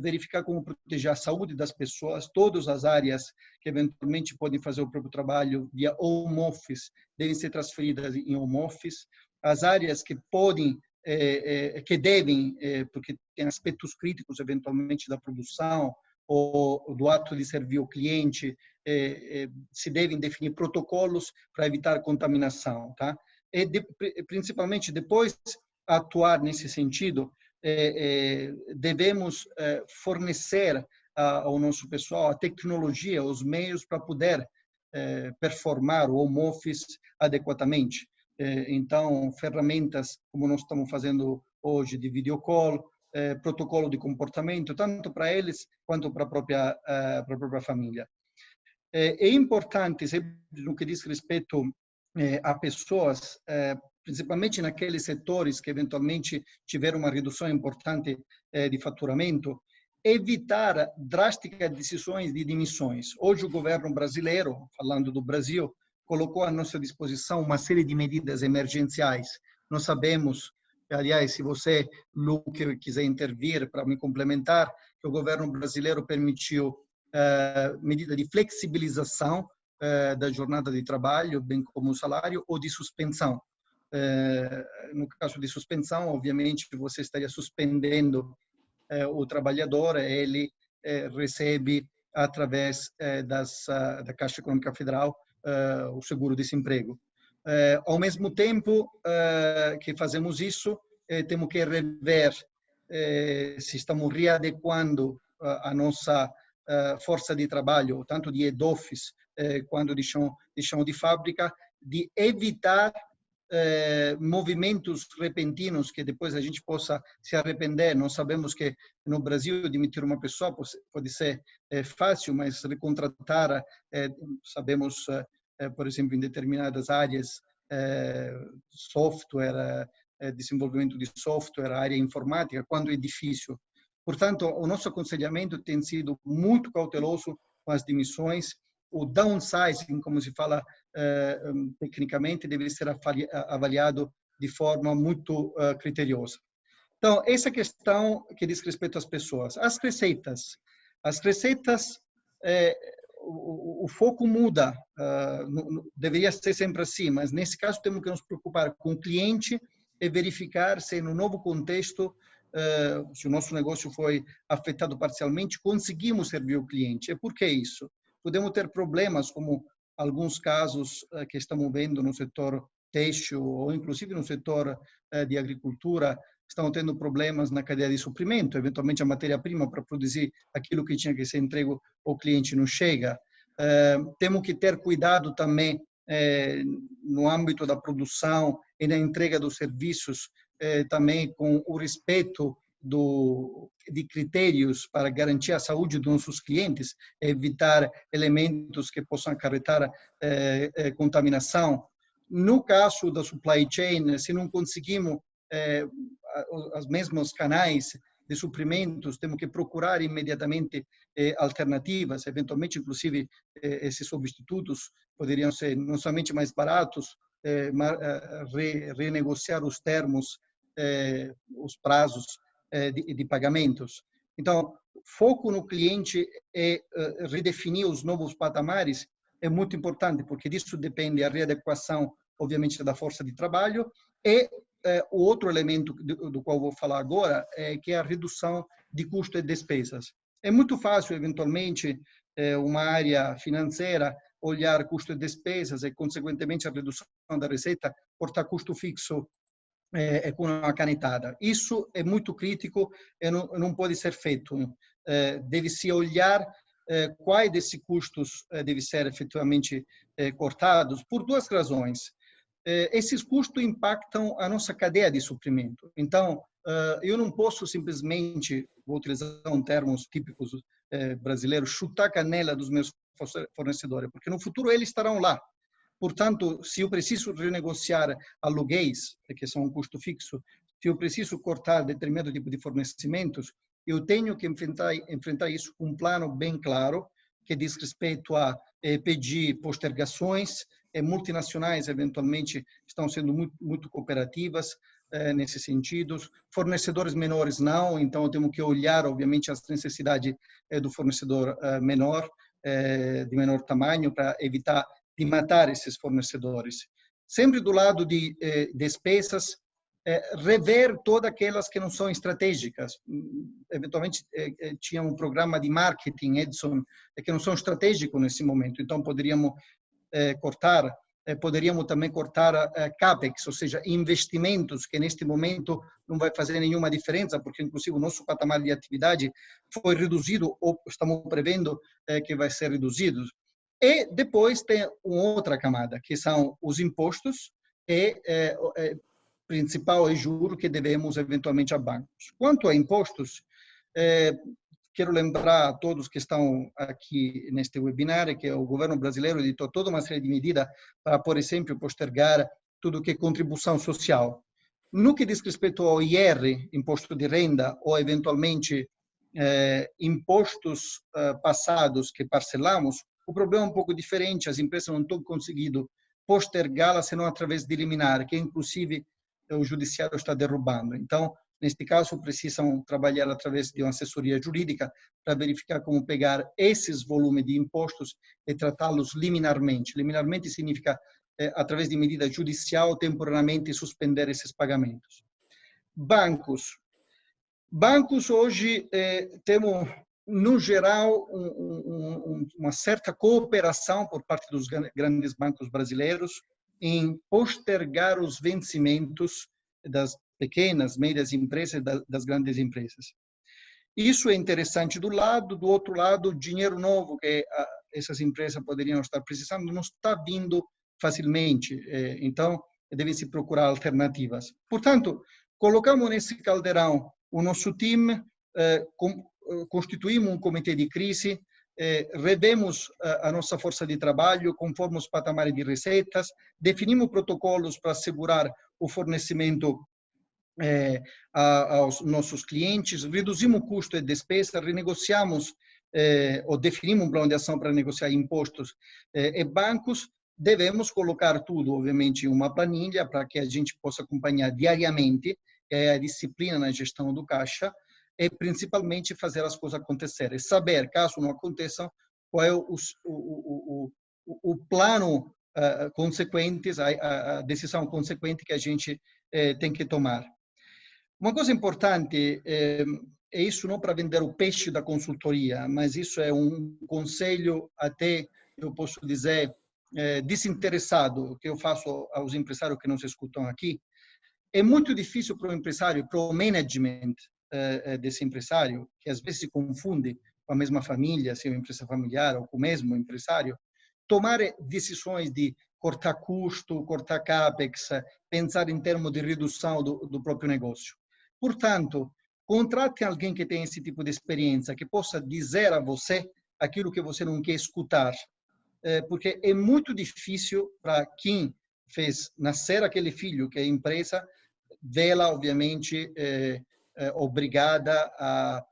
verificar como proteger a saúde das pessoas. Todas as áreas que eventualmente podem fazer o próprio trabalho via home office devem ser transferidas em home office. As áreas que podem, que devem, porque tem aspectos críticos eventualmente da produção ou do ato de servir o cliente, se devem definir protocolos para evitar contaminação, tá? E principalmente depois atuar nesse sentido, devemos fornecer ao nosso pessoal a tecnologia, os meios para poder performar o home office adequadamente. Então, ferramentas como nós estamos fazendo hoje de video call, protocolo de comportamento, tanto para eles quanto para a própria família. É importante, no que diz respeito a pessoas, principalmente naqueles setores que eventualmente tiveram uma redução importante de faturamento, evitar drásticas decisões de demissões. Hoje o governo brasileiro, falando do Brasil, colocou à nossa disposição uma série de medidas emergenciais. Nós sabemos, aliás, se você, Luque, quiser intervir para me complementar, que o governo brasileiro permitiu medida de flexibilização da jornada de trabalho, bem como o salário, ou de suspensão. No caso de suspensão, obviamente, você estaria suspendendo o trabalhador, ele recebe, através da Caixa Econômica Federal, o seguro-desemprego. Ao mesmo tempo que fazemos isso, temos que rever se estamos readequando a nossa força de trabalho, tanto de head office quanto de chão de fábrica, de evitar movimentos repentinos que depois a gente possa se arrepender. Nós sabemos que no Brasil demitir uma pessoa pode ser fácil, mas recontratar, sabemos, por exemplo, em determinadas áreas, software, desenvolvimento de software, área informática, quando é difícil. Portanto, o nosso aconselhamento tem sido muito cauteloso com as demissões. O downsizing, como se fala tecnicamente, deve ser avaliado de forma muito criteriosa. Então, essa questão que diz respeito às pessoas. As receitas, o foco muda, deveria ser sempre assim, mas nesse caso temos que nos preocupar com o cliente e verificar se no novo contexto, se o nosso negócio foi afetado parcialmente, conseguimos servir o cliente. E por que isso? Podemos ter problemas, como alguns casos que estamos vendo no setor têxtil ou inclusive no setor de agricultura, estão tendo problemas na cadeia de suprimento, eventualmente a matéria-prima para produzir aquilo que tinha que ser entregue ao cliente não chega. Temos que ter cuidado também no âmbito da produção e na entrega dos serviços, também com o respeito de critérios para garantir a saúde dos nossos clientes, evitar elementos que possam acarretar contaminação. No caso da supply chain, se não conseguimos os mesmos canais de suprimentos, temos que procurar imediatamente alternativas, eventualmente, inclusive, esses substitutos poderiam ser não somente mais baratos, renegociar os termos, os prazos de pagamentos. Então, foco no cliente e redefinir os novos patamares é muito importante, porque disso depende a readequação, obviamente, da força de trabalho e o outro elemento do qual vou falar agora que é a redução de custos e despesas. É muito fácil, eventualmente, uma área financeira olhar custo e despesas e, consequentemente, a redução da receita, cortar custo fixo com uma canetada. Isso é muito crítico e não pode ser feito. Deve-se olhar quais desses custos devem ser efetivamente cortados por duas razões. Esses custos impactam a nossa cadeia de suprimento. Então, eu não posso simplesmente, vou utilizar termos típicos brasileiros, chutar a canela dos meus fornecedores, porque no futuro eles estarão lá. Portanto, se eu preciso renegociar aluguéis, que são um custo fixo, se eu preciso cortar determinado tipo de fornecimentos, eu tenho que enfrentar isso com um plano bem claro, que diz respeito a pedir postergações, multinacionais, eventualmente, estão sendo muito cooperativas nesses sentidos. Fornecedores menores não, então temos que olhar, obviamente, as necessidades do fornecedor menor, de menor tamanho, para evitar de matar esses fornecedores. Sempre do lado de despesas, rever todas aquelas que não são estratégicas. Eventualmente, tinha um programa de marketing, Edson, que não são estratégicos nesse momento, então poderíamos cortar. Poderíamos também cortar CAPEX, ou seja, investimentos que neste momento não vai fazer nenhuma diferença, porque inclusive o nosso patamar de atividade foi reduzido, ou estamos prevendo que vai ser reduzido. E depois tem uma outra camada, que são os impostos e principal é juro que devemos eventualmente a bancos. Quanto a impostos, quero lembrar a todos que estão aqui neste webinar que o governo brasileiro editou toda uma série de medidas para, por exemplo, postergar tudo que é contribuição social. No que diz respeito ao IR, imposto de renda, ou eventualmente impostos passados que parcelamos, o problema é um pouco diferente, as empresas não estão conseguindo postergá-la senão através de liminar, que inclusive o judiciário está derrubando. Então, neste caso, precisam trabalhar através de uma assessoria jurídica para verificar como pegar esses volumes de impostos e tratá-los liminarmente. Liminarmente significa, através de medida judicial, temporariamente suspender esses pagamentos. Bancos. Bancos, hoje, temos, no geral, uma certa cooperação por parte dos grandes bancos brasileiros em postergar os vencimentos das pequenas, médias empresas, das grandes empresas. Isso é interessante do outro lado, o dinheiro novo que essas empresas poderiam estar precisando não está vindo facilmente, então deve-se procurar alternativas. Portanto, colocamos nesse caldeirão o nosso time, constituímos um comitê de crise, revemos a nossa força de trabalho conforme os patamares de receitas, definimos protocolos para assegurar o fornecimento aos nossos clientes, reduzimos o custo e despesa, renegociamos ou definimos um plano de ação para negociar impostos e bancos. Devemos colocar tudo, obviamente, em uma planilha para que a gente possa acompanhar diariamente a disciplina na gestão do caixa e, principalmente, fazer as coisas acontecerem. Saber, caso não aconteçam, qual é o plano consequente, a decisão consequente que a gente tem que tomar. Uma coisa importante, é isso não para vender o peixe da consultoria, mas isso é um conselho até, eu posso dizer, desinteressado, que eu faço aos empresários que nos escutam aqui. É muito difícil para o empresário, para o management desse empresário, que às vezes se confunde com a mesma família, se é uma empresa familiar ou com o mesmo empresário, tomar decisões de cortar custo, cortar CAPEX, pensar em termos de redução do próprio negócio. Portanto, contrate alguém que tenha esse tipo de experiência, que possa dizer a você aquilo que você não quer escutar, porque é muito difícil para quem fez nascer aquele filho, que é a empresa, vê-la, obviamente, obrigada a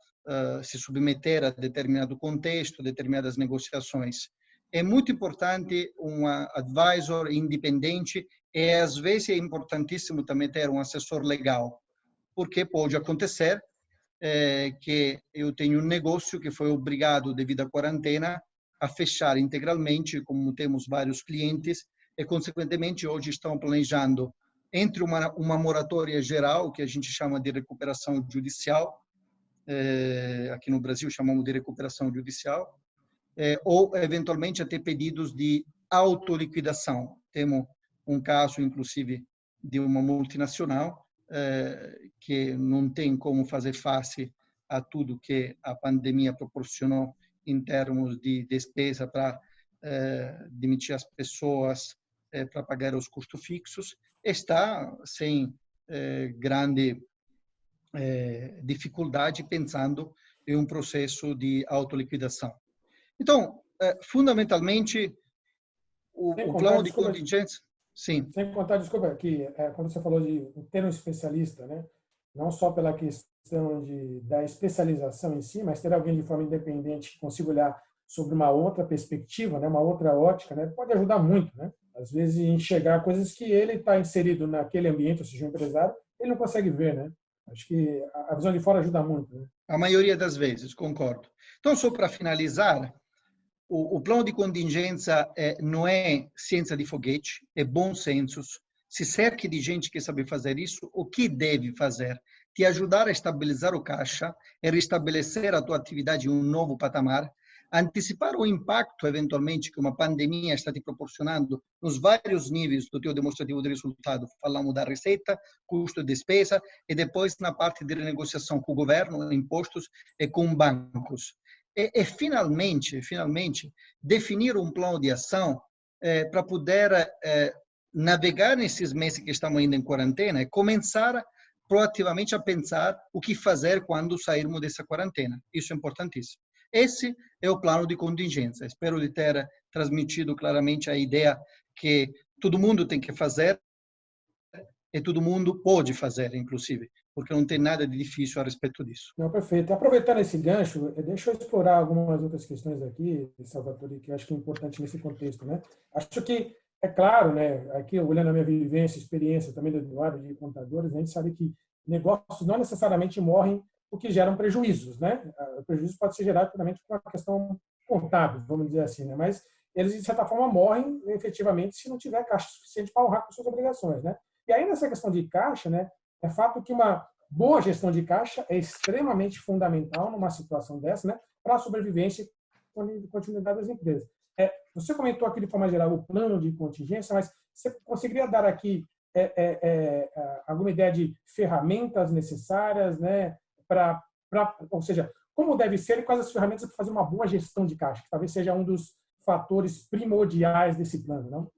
se submeter a determinado contexto, determinadas negociações. É muito importante um advisor independente e, às vezes, é importantíssimo também ter um assessor legal, porque pode acontecer que eu tenho um negócio que foi obrigado, devido à quarentena, a fechar integralmente, como temos vários clientes, e, consequentemente, hoje estão planejando entre uma moratória geral, que a gente chama de recuperação judicial, aqui no Brasil chamamos de recuperação judicial, ou, eventualmente, até pedidos de autoliquidação. Temos um caso, inclusive, de uma multinacional que não tem como fazer face a tudo que a pandemia proporcionou em termos de despesa para demitir as pessoas, para pagar os custos fixos, está sem grande dificuldade pensando em um processo de autoliquidação. Então, fundamentalmente, o plano de contingência... Sim. Sem contar, desculpa, que quando você falou de ter um especialista, né? Não só pela questão da especialização em si, mas ter alguém de forma independente que consiga olhar sobre uma outra perspectiva, né? Uma outra ótica, né? Pode ajudar muito, né? Às vezes, enxergar coisas que ele está inserido naquele ambiente, ou seja, um empresário, ele não consegue ver, né? Acho que a visão de fora ajuda muito, né? A maioria das vezes, concordo. Então, só para finalizar, o plano de contingência não é ciência de foguete, é bom senso. Se cerque de gente que sabe fazer isso, o que deve fazer? Te ajudar a estabilizar o caixa e restabelecer a tua atividade em um novo patamar, antecipar o impacto, eventualmente, que uma pandemia está te proporcionando nos vários níveis do teu demonstrativo de resultado. Falamos da receita, custo e despesa, e depois na parte de renegociação com o governo, impostos e com bancos. E finalmente, definir um plano de ação para poder navegar nesses meses que estamos ainda em quarentena e começar proativamente a pensar o que fazer quando sairmos dessa quarentena. Isso é importantíssimo. Esse é o plano de contingência. Espero de ter transmitido claramente a ideia que todo mundo tem que fazer e todo mundo pode fazer, inclusive, porque não tem nada de difícil a respeito disso. Não, perfeito. Aproveitando esse gancho, deixa eu explorar algumas outras questões aqui, Salvatore, que eu acho que é importante nesse contexto, né? Acho que é claro, né? Aqui olhando a minha vivência, experiência também do Eduardo de contadores, a gente sabe que negócios não necessariamente morrem porque geram prejuízos, né? O prejuízo pode ser gerado puramente por uma questão contábil, vamos dizer assim, né? Mas eles de certa forma morrem efetivamente se não tiver caixa suficiente para honrar com suas obrigações, né? E aí nessa questão de caixa, né? É fato que uma boa gestão de caixa é extremamente fundamental numa situação dessa, né, para a sobrevivência e continuidade das empresas. Você comentou aqui de forma geral o plano de contingência, mas você conseguiria dar aqui alguma ideia de ferramentas necessárias, né, ou seja, como deve ser e quais as ferramentas para fazer uma boa gestão de caixa, que talvez seja um dos fatores primordiais desse plano, não?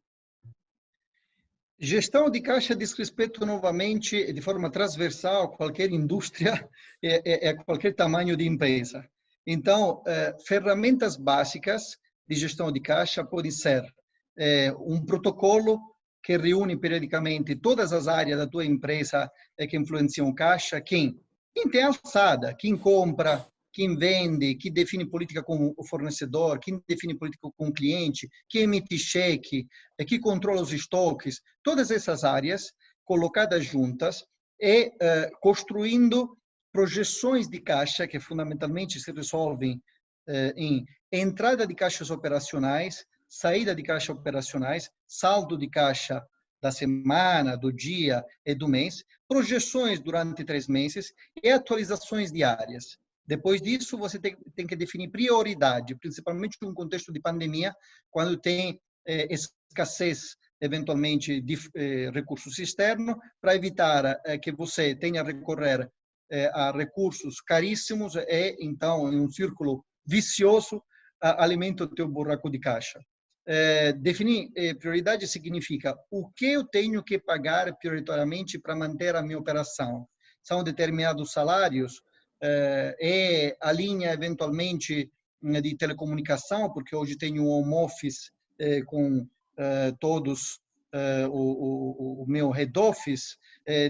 Gestão de caixa diz respeito novamente, de forma transversal, a qualquer indústria e a qualquer tamanho de empresa. Então, ferramentas básicas de gestão de caixa podem ser um protocolo que reúne periodicamente todas as áreas da tua empresa que influenciam caixa, quem tem alçada, quem compra, quem vende, quem define política com o fornecedor, quem define política com o cliente, quem emite cheque, quem controla os estoques, todas essas áreas colocadas juntas e construindo projeções de caixa que fundamentalmente se resolvem em entrada de caixas operacionais, saída de caixa operacionais, saldo de caixa da semana, do dia e do mês, projeções durante 3 meses e atualizações diárias. Depois disso, você tem que definir prioridade, principalmente em um contexto de pandemia, quando tem escassez, eventualmente, de recursos externos, para evitar que você tenha a recorrer a recursos caríssimos e, então, em um círculo vicioso, alimenta o teu buraco de caixa. Definir prioridade significa o que eu tenho que pagar prioritariamente para manter a minha operação. São determinados salários, e a linha, eventualmente, de telecomunicação, porque hoje tem um home office com todos o meu head office,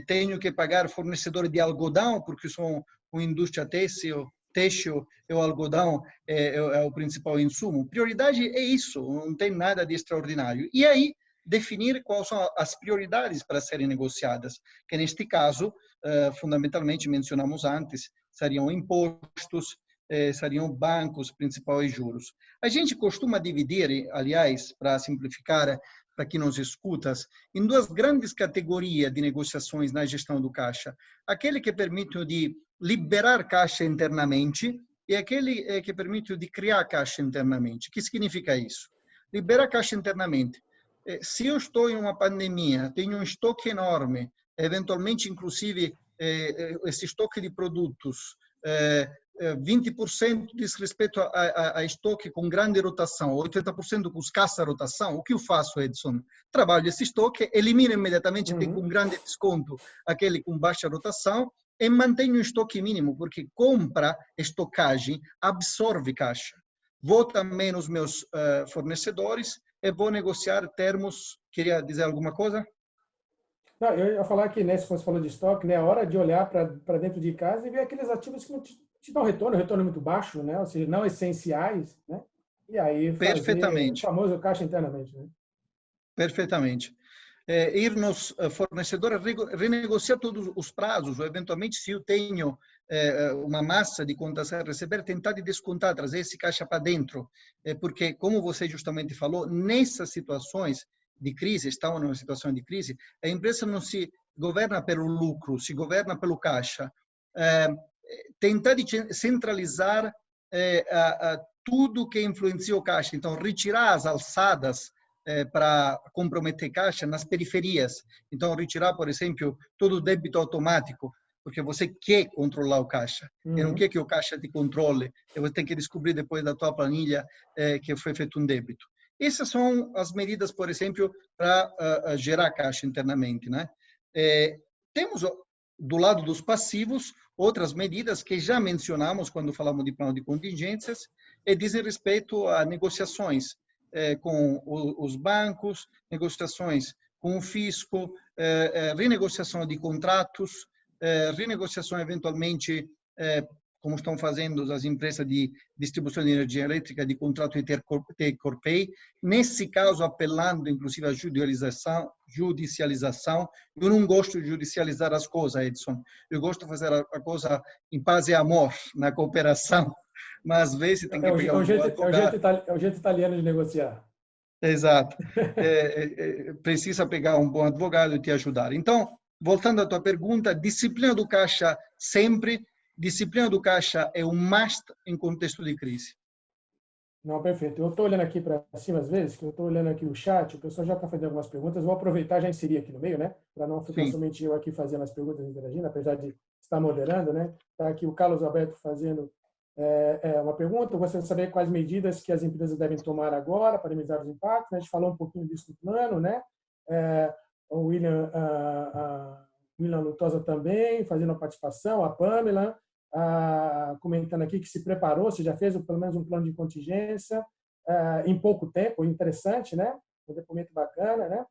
tenho que pagar fornecedor de algodão, porque sou uma indústria têxtil, e o algodão é o principal insumo. Prioridade é isso, não tem nada de extraordinário. E aí, definir quais são as prioridades para serem negociadas, que neste caso, fundamentalmente, mencionamos antes, seriam impostos, seriam bancos, principais juros. A gente costuma dividir, aliás, para simplificar, para quem nos escuta, em duas grandes categorias de negociações na gestão do caixa. Aquele que permite de liberar caixa internamente e aquele que permite de criar caixa internamente. O que significa isso? Liberar caixa internamente. Se eu estou em uma pandemia, tenho um estoque enorme, eventualmente, inclusive, esse estoque de produtos, 20% diz respeito a estoque com grande rotação, 80% com escassa rotação, o que eu faço, Edson? Trabalho esse estoque, elimino imediatamente com grande desconto aquele com baixa rotação e mantenho um estoque mínimo, porque compra estocagem absorve caixa. Vou também nos meus fornecedores e vou negociar termos. Queria dizer alguma coisa? Não, eu ia falar que, né, se você falou de estoque, né, a hora de olhar para dentro de casa e ver aqueles ativos que não te dão retorno muito baixo, né, ou seja, não essenciais, né, e aí fazer o famoso caixa internamente. Né? Perfeitamente. Ir nos fornecedores, renegociar todos os prazos, ou eventualmente, se eu tenho uma massa de contas a receber, tentar de descontar, trazer esse caixa para dentro, porque, como você justamente falou, nessas situações de crise, estamos numa situação de crise, a empresa não se governa pelo lucro, se governa pelo caixa. Tentar de centralizar tudo que influencia o caixa, então retirar as alçadas para comprometer caixa nas periferias. Então, retirar, por exemplo, todo o débito automático, porque você quer controlar o caixa. E não quer que o caixa te controle. E você tem que descobrir depois da tua planilha que foi feito um débito. Essas são as medidas, por exemplo, para gerar caixa internamente. Né? Temos, do lado dos passivos, outras medidas que já mencionamos quando falamos de plano de contingências e dizem respeito a negociações com os bancos, negociações com o fisco, renegociação de contratos, renegociação eventualmente, como estão fazendo as empresas de distribuição de energia elétrica, de contrato de take-or-pay, nesse caso apelando inclusive à judicialização. Eu não gosto de judicializar as coisas, Edson. Eu gosto de fazer a coisa em paz e amor, na cooperação. Mas às vezes tem que pegar um advogado. É o jeito italiano de negociar. Exato. Precisa pegar um bom advogado e te ajudar. Então, voltando à tua pergunta, disciplina do caixa sempre. Disciplina do caixa é um must em contexto de crise. Não, perfeito. Eu estou olhando aqui para cima às vezes, que eu estou olhando aqui o chat, o pessoal já está fazendo algumas perguntas. Vou aproveitar e já inserir aqui no meio, né? Para não ficar somente eu aqui fazendo as perguntas e interagindo, apesar de estar moderando, né? Está aqui o Carlos Alberto fazendo uma pergunta. Eu gostaria de saber quais medidas que as empresas devem tomar agora para minimizar os impactos. A gente falou um pouquinho disso no plano, né? O William Lutosa também fazendo a participação, a Pamela comentando aqui que se preparou, se já fez pelo menos um plano de contingência em pouco tempo, interessante, né? Um depoimento bacana, né?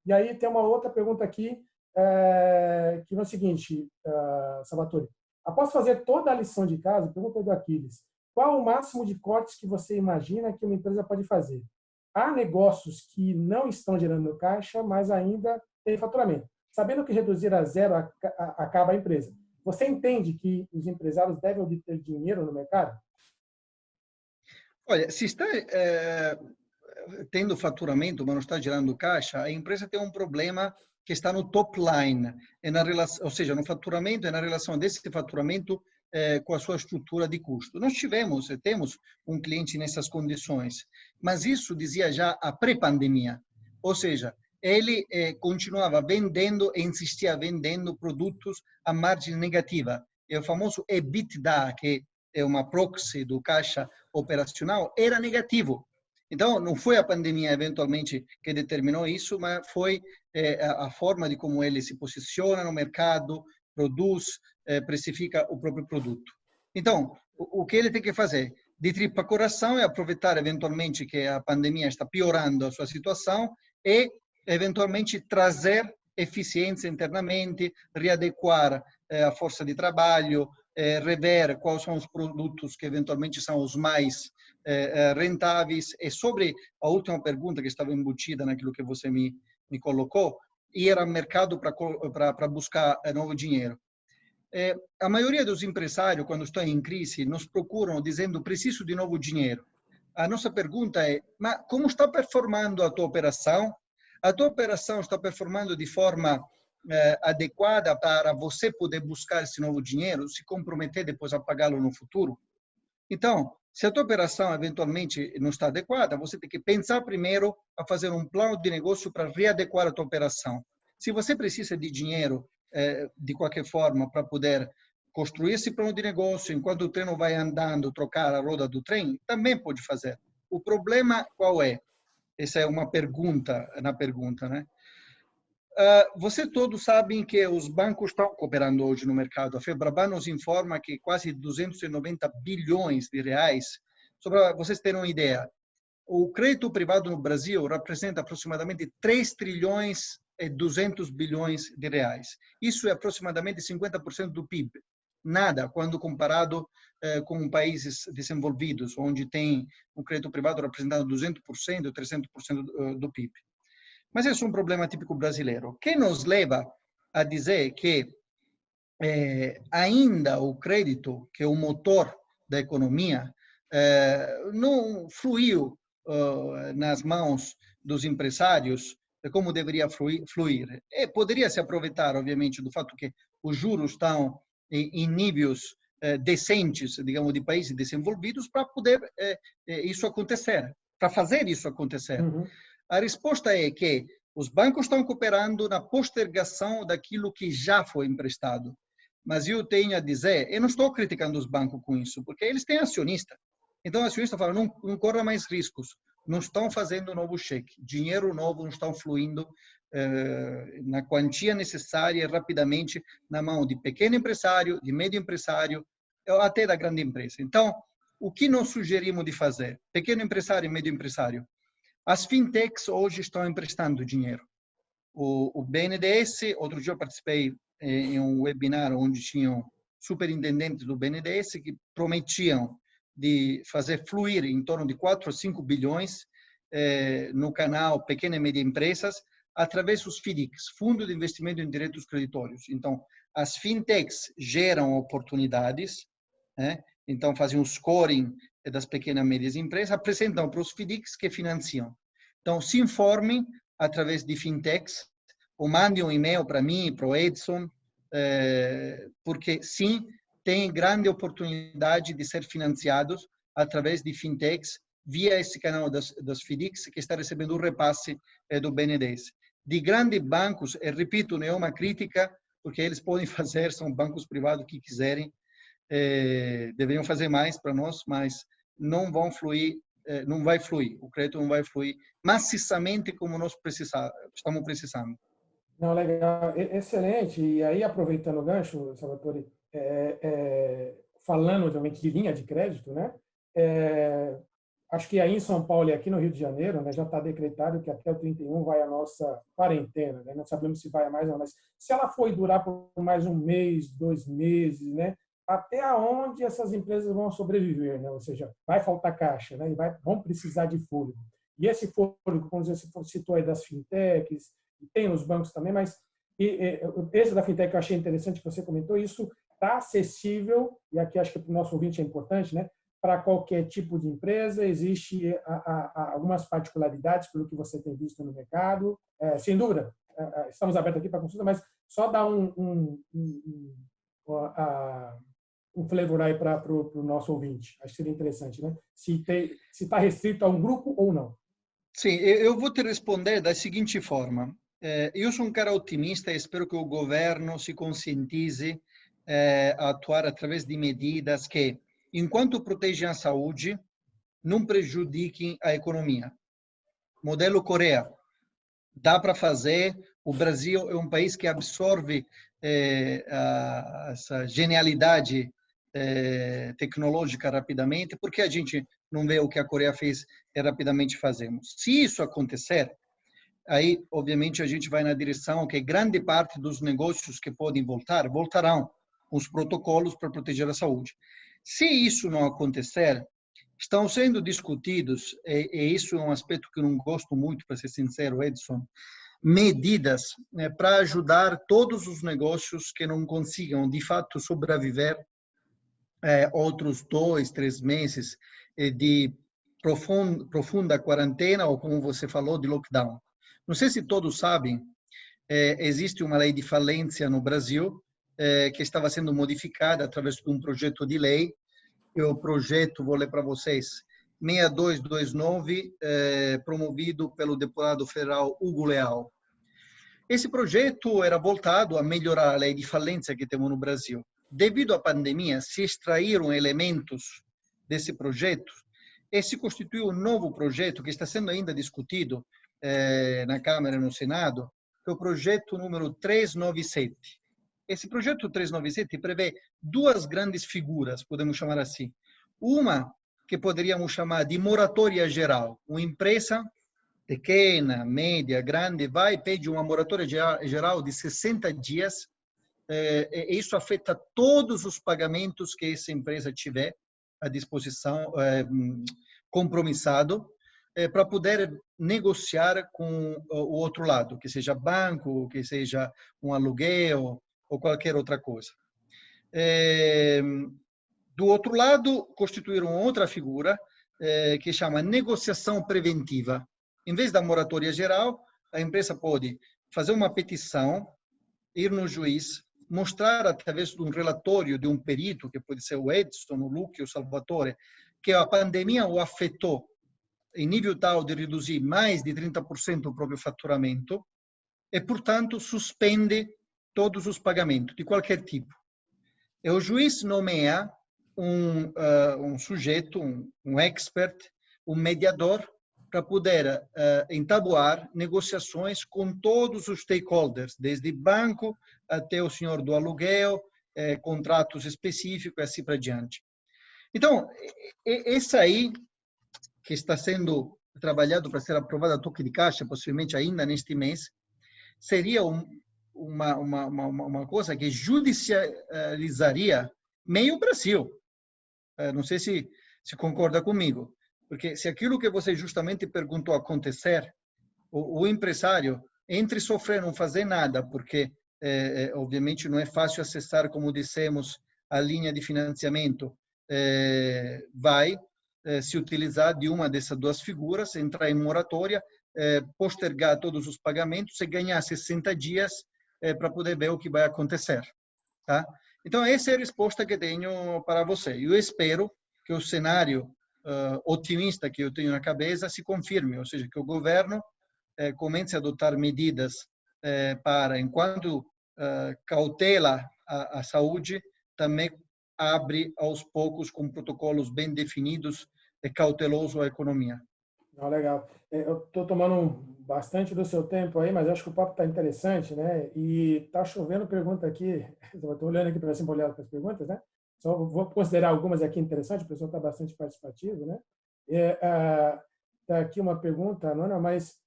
E aí tem uma outra pergunta aqui que é o seguinte, Salvatore. Após fazer toda a lição de casa, pergunta do Aquiles, qual o máximo de cortes que você imagina que uma empresa pode fazer? Há negócios que não estão gerando caixa, mas ainda tem faturamento. Sabendo que reduzir a zero acaba a empresa. Você entende que os empresários devem obter dinheiro no mercado? Olha, se está tendo faturamento, mas não está gerando caixa, a empresa tem um problema que está no top line, ou seja, no faturamento e na relação desse faturamento com a sua estrutura de custo. Nós temos um cliente nessas condições, mas isso dizia já a pré-pandemia, ou seja, ele continuava vendendo e insistia vendendo produtos a margem negativa. É o famoso EBITDA, que é uma proxy do caixa operacional, era negativo. Então, não foi a pandemia, eventualmente, que determinou isso, mas foi a forma de como ele se posiciona no mercado, produz, precifica o próprio produto. Então, o que ele tem que fazer? De tripa coração é aproveitar, eventualmente, que a pandemia está piorando a sua situação e, eventualmente, trazer eficiência internamente, readequar a força de trabalho, rever quais são os produtos que eventualmente são os mais rentáveis. E sobre a última pergunta que estava embutida naquilo que você me colocou, ir ao mercado para buscar novo dinheiro. A maioria dos empresários, quando estão em crise, nos procuram dizendo: preciso de novo dinheiro. A nossa pergunta é: mas como está performando a tua operação? A tua operação está performando de forma adequada para você poder buscar esse novo dinheiro, se comprometer depois a pagá-lo no futuro? Então, se a tua operação eventualmente não está adequada, você tem que pensar primeiro a fazer um plano de negócio para readequar a tua operação. Se você precisa de dinheiro, de qualquer forma, para poder construir esse plano de negócio, enquanto o trem vai andando, trocar a roda do trem, também pode fazer. O problema qual é? Essa é uma pergunta na pergunta, né? Vocês todos sabem que os bancos estão cooperando hoje no mercado. A Febraban nos informa que quase 290 bilhões de reais. Só para vocês terem uma ideia, o crédito privado no Brasil representa aproximadamente 3 trilhões e 200 bilhões de reais. Isso é aproximadamente 50% do PIB. Nada quando comparado com países desenvolvidos, onde tem um crédito privado representando 200%, 300% do PIB. Mas esse é um problema típico brasileiro, que nos leva a dizer que ainda o crédito, que é o motor da economia, não fluiu nas mãos dos empresários como deveria fluir. E poderia se aproveitar, obviamente, do fato que os juros estão em níveis decentes, digamos, de países desenvolvidos, para poder isso acontecer, para fazer isso acontecer. Uhum. A resposta é que os bancos estão cooperando na postergação daquilo que já foi emprestado. Mas eu tenho a dizer, eu não estou criticando os bancos com isso, porque eles têm acionista. Então, o acionista fala: não corra mais riscos, não estão fazendo novo cheque, dinheiro novo não está fluindo na quantia necessária rapidamente na mão de pequeno empresário, de médio empresário, até da grande empresa. Então, o que nós sugerimos de fazer? Pequeno empresário e médio empresário. As fintechs hoje estão emprestando dinheiro. O BNDES, outro dia eu participei em um webinar onde tinham superintendentes do BNDES que prometiam de fazer fluir em torno de 4 ou 5 bilhões no canal Pequena e Média Empresas, através dos FDICs, Fundo de Investimento em Direitos Creditórios. Então, as fintechs geram oportunidades, né? Então, fazem um scoring das pequenas e médias empresas, apresentam para os FDICs que financiam. Então, se informem através de fintechs, ou mandem um e-mail para mim, para o Edson, porque sim, tem grande oportunidade de ser financiados através de fintechs via esse canal das FDICs, que está recebendo um repasse do BNDES. De grandes bancos, e repito, não é uma crítica, porque eles podem fazer, são bancos privados que quiserem, deveriam fazer mais para nós, mas não vão fluir, não vai fluir, o crédito não vai fluir maciçamente como nós estamos precisando. Não, legal, excelente. E aí, aproveitando o gancho, Salvatore, falando realmente de linha de crédito, né? Acho que aí em São Paulo e aqui no Rio de Janeiro, né, já está decretado que até o 31 vai a nossa quarentena, né? Não sabemos se vai a mais ou não, mas se ela for durar por mais um mês, 2 meses, né? Até onde essas empresas vão sobreviver, né? Ou seja, vai faltar caixa, né? E vão precisar de fôlego. E esse fôlego, como você citou aí das fintechs, tem os bancos também, mas esse da fintech que eu achei interessante que você comentou, isso está acessível, e aqui acho que para o nosso ouvinte é importante, né? Para qualquer tipo de empresa, existe algumas particularidades pelo que você tem visto no mercado. Sem dúvida, estamos abertos aqui para consulta, mas só dar um flavor aí para o nosso ouvinte. Acho que seria interessante, né? Se está restrito a um grupo ou não. Sim, eu vou te responder da seguinte forma. Eu sou um cara otimista e espero que o governo se conscientize a atuar através de medidas que, enquanto protegem a saúde, não prejudiquem a economia. Modelo Coreia. Dá para fazer. O Brasil é um país que absorve essa genialidade tecnológica rapidamente, porque a gente não vê o que a Coreia fez e rapidamente fazemos. Se isso acontecer, aí, obviamente, a gente vai na direção que grande parte dos negócios que podem voltar, voltarão com os protocolos para proteger a saúde. Se isso não acontecer, estão sendo discutidos, e isso é um aspecto que eu não gosto muito, para ser sincero, Edson, medidas para ajudar todos os negócios que não consigam, de fato, sobreviver outros 2, 3 meses de profunda quarentena ou, como você falou, de lockdown. Não sei se todos sabem, existe uma lei de falência no Brasil que estava sendo modificada através de um projeto de lei. O projeto, vou ler para vocês, 6229, promovido pelo deputado federal Hugo Leal. Esse projeto era voltado a melhorar a lei de falência que temos no Brasil. Devido à pandemia, se extraíram elementos desse projeto e se constituiu um novo projeto que está sendo ainda discutido na Câmara e no Senado, que é o projeto número 397. Esse projeto 397 prevê duas grandes figuras, podemos chamar assim. Uma que poderíamos chamar de moratória geral. Uma empresa pequena, média, grande, vai e pede uma moratória geral de 60 dias. Isso afeta todos os pagamentos que essa empresa tiver à disposição, compromissado, para poder negociar com o outro lado, que seja banco, que seja um aluguel ou qualquer outra coisa. Do outro lado, constituíram outra figura que chama negociação preventiva. Em vez da moratória geral, a empresa pode fazer uma petição, ir no juiz, mostrar através de um relatório de um perito, que pode ser o Edson, o Luque, o Salvatore, que a pandemia o afetou em nível tal de reduzir mais de 30% o próprio faturamento e, portanto, suspende todos os pagamentos de qualquer tipo. E o juiz nomeia um sujeito, um expert, um mediador, para poder entabuar negociações com todos os stakeholders, desde banco até o senhor do aluguel, contratos específicos e assim para diante. Então, esse aí, que está sendo trabalhado para ser aprovado a toque de caixa, possivelmente ainda neste mês, seria uma coisa que judicializaria meio Brasil. Não sei se concorda comigo, porque se aquilo que você justamente perguntou acontecer, o empresário, entre sofrer e não fazer nada, porque obviamente não é fácil acessar, como dissemos, a linha de financiamento, vai se utilizar de uma dessas duas figuras, entrar em moratória, postergar todos os pagamentos e ganhar 60 dias para poder ver o que vai acontecer. Tá? Então, essa é a resposta que tenho para você. Eu espero que o cenário otimista que eu tenho na cabeça se confirme, ou seja, que o governo comece a adotar medidas para, enquanto cautela a saúde, também abre aos poucos com protocolos bem definidos e cauteloso a economia. Legal. Eu estou tomando bastante do seu tempo aí, mas acho que o papo está interessante, né? E está chovendo pergunta aqui. Estou olhando aqui para cima, olhando para as perguntas, né? Só vou considerar algumas aqui interessantes, o pessoal está bastante participativo, né? Está aqui uma pergunta, Nona, mas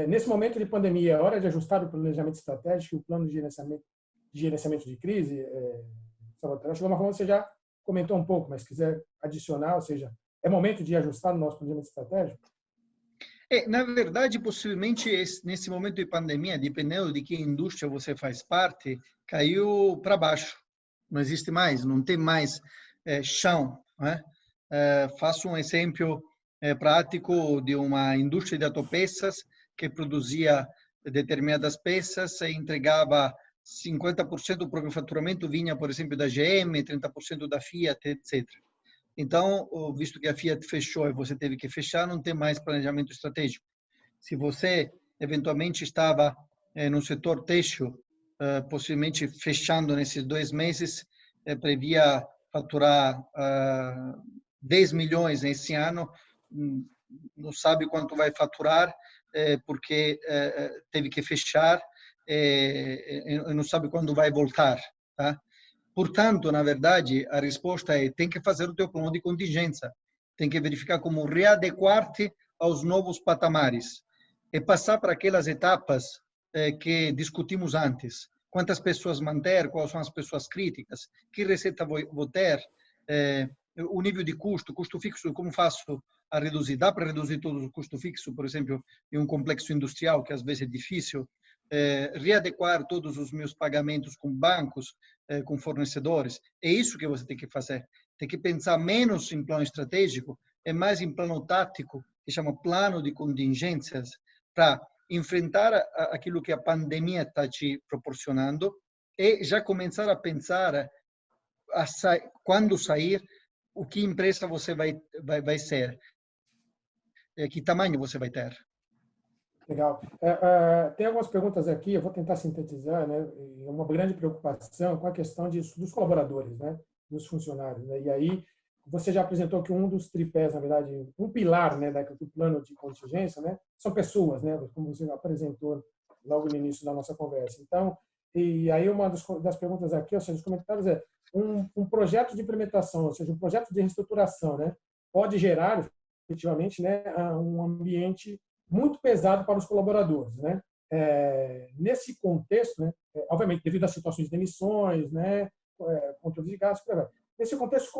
nesse momento de pandemia, é hora de ajustar o planejamento estratégico e o plano de gerenciamento de crise? Salvatore, acho que de uma forma você já comentou um pouco, mas se quiser adicionar, ou seja, é momento de ajustar o nosso planejamento estratégico? Na verdade, possivelmente, nesse momento de pandemia, dependendo de que indústria você faz parte, caiu para baixo. Não existe mais, não tem mais chão. Né? Faço um exemplo prático de uma indústria de autopeças que produzia determinadas peças e entregava 50% do próprio faturamento vinha, por exemplo, da GM, 30% da Fiat, etc. Então, visto que a Fiat fechou e você teve que fechar, não tem mais planejamento estratégico. Se você, eventualmente, estava no setor têxtil, possivelmente fechando nesses 2 meses, previa faturar 10 milhões nesse ano, não sabe quanto vai faturar, porque teve que fechar e não sabe quando vai voltar. Tá? Portanto, na verdade, a resposta é: tem que fazer o teu plano de contingência, tem que verificar como readequar-te aos novos patamares. e passar para aquelas etapas que discutimos antes. Quantas pessoas manter, quais são as pessoas críticas, que receita vou ter, o nível de custo fixo, como faço a reduzir? Dá para reduzir todo o custo fixo, por exemplo, em um complexo industrial, que às vezes é difícil, readequar todos os meus pagamentos com bancos, com fornecedores. É isso que você tem que fazer. Tem que pensar menos em plano estratégico e mais em plano tático, que chama plano de contingências, para enfrentar aquilo que a pandemia está te proporcionando e já começar a pensar quando sair, o que empresa você vai ser, que tamanho você vai ter. Legal. Tem algumas perguntas aqui, eu vou tentar sintetizar, né? Uma grande preocupação com a questão dos colaboradores, né? Dos funcionários, né? E aí, você já apresentou que um dos tripés, na verdade, um pilar, né, do plano de contingência, né, são pessoas, né? Como você apresentou logo no início da nossa conversa. Então, e aí uma das perguntas aqui, ou seja, os comentários um projeto de implementação, ou seja, um projeto de reestruturação, né, pode gerar, efetivamente, né, um ambiente muito pesado para os colaboradores, né? Nesse contexto, né, obviamente, devido às situações de demissões, né, controle de gastos, nesse contexto,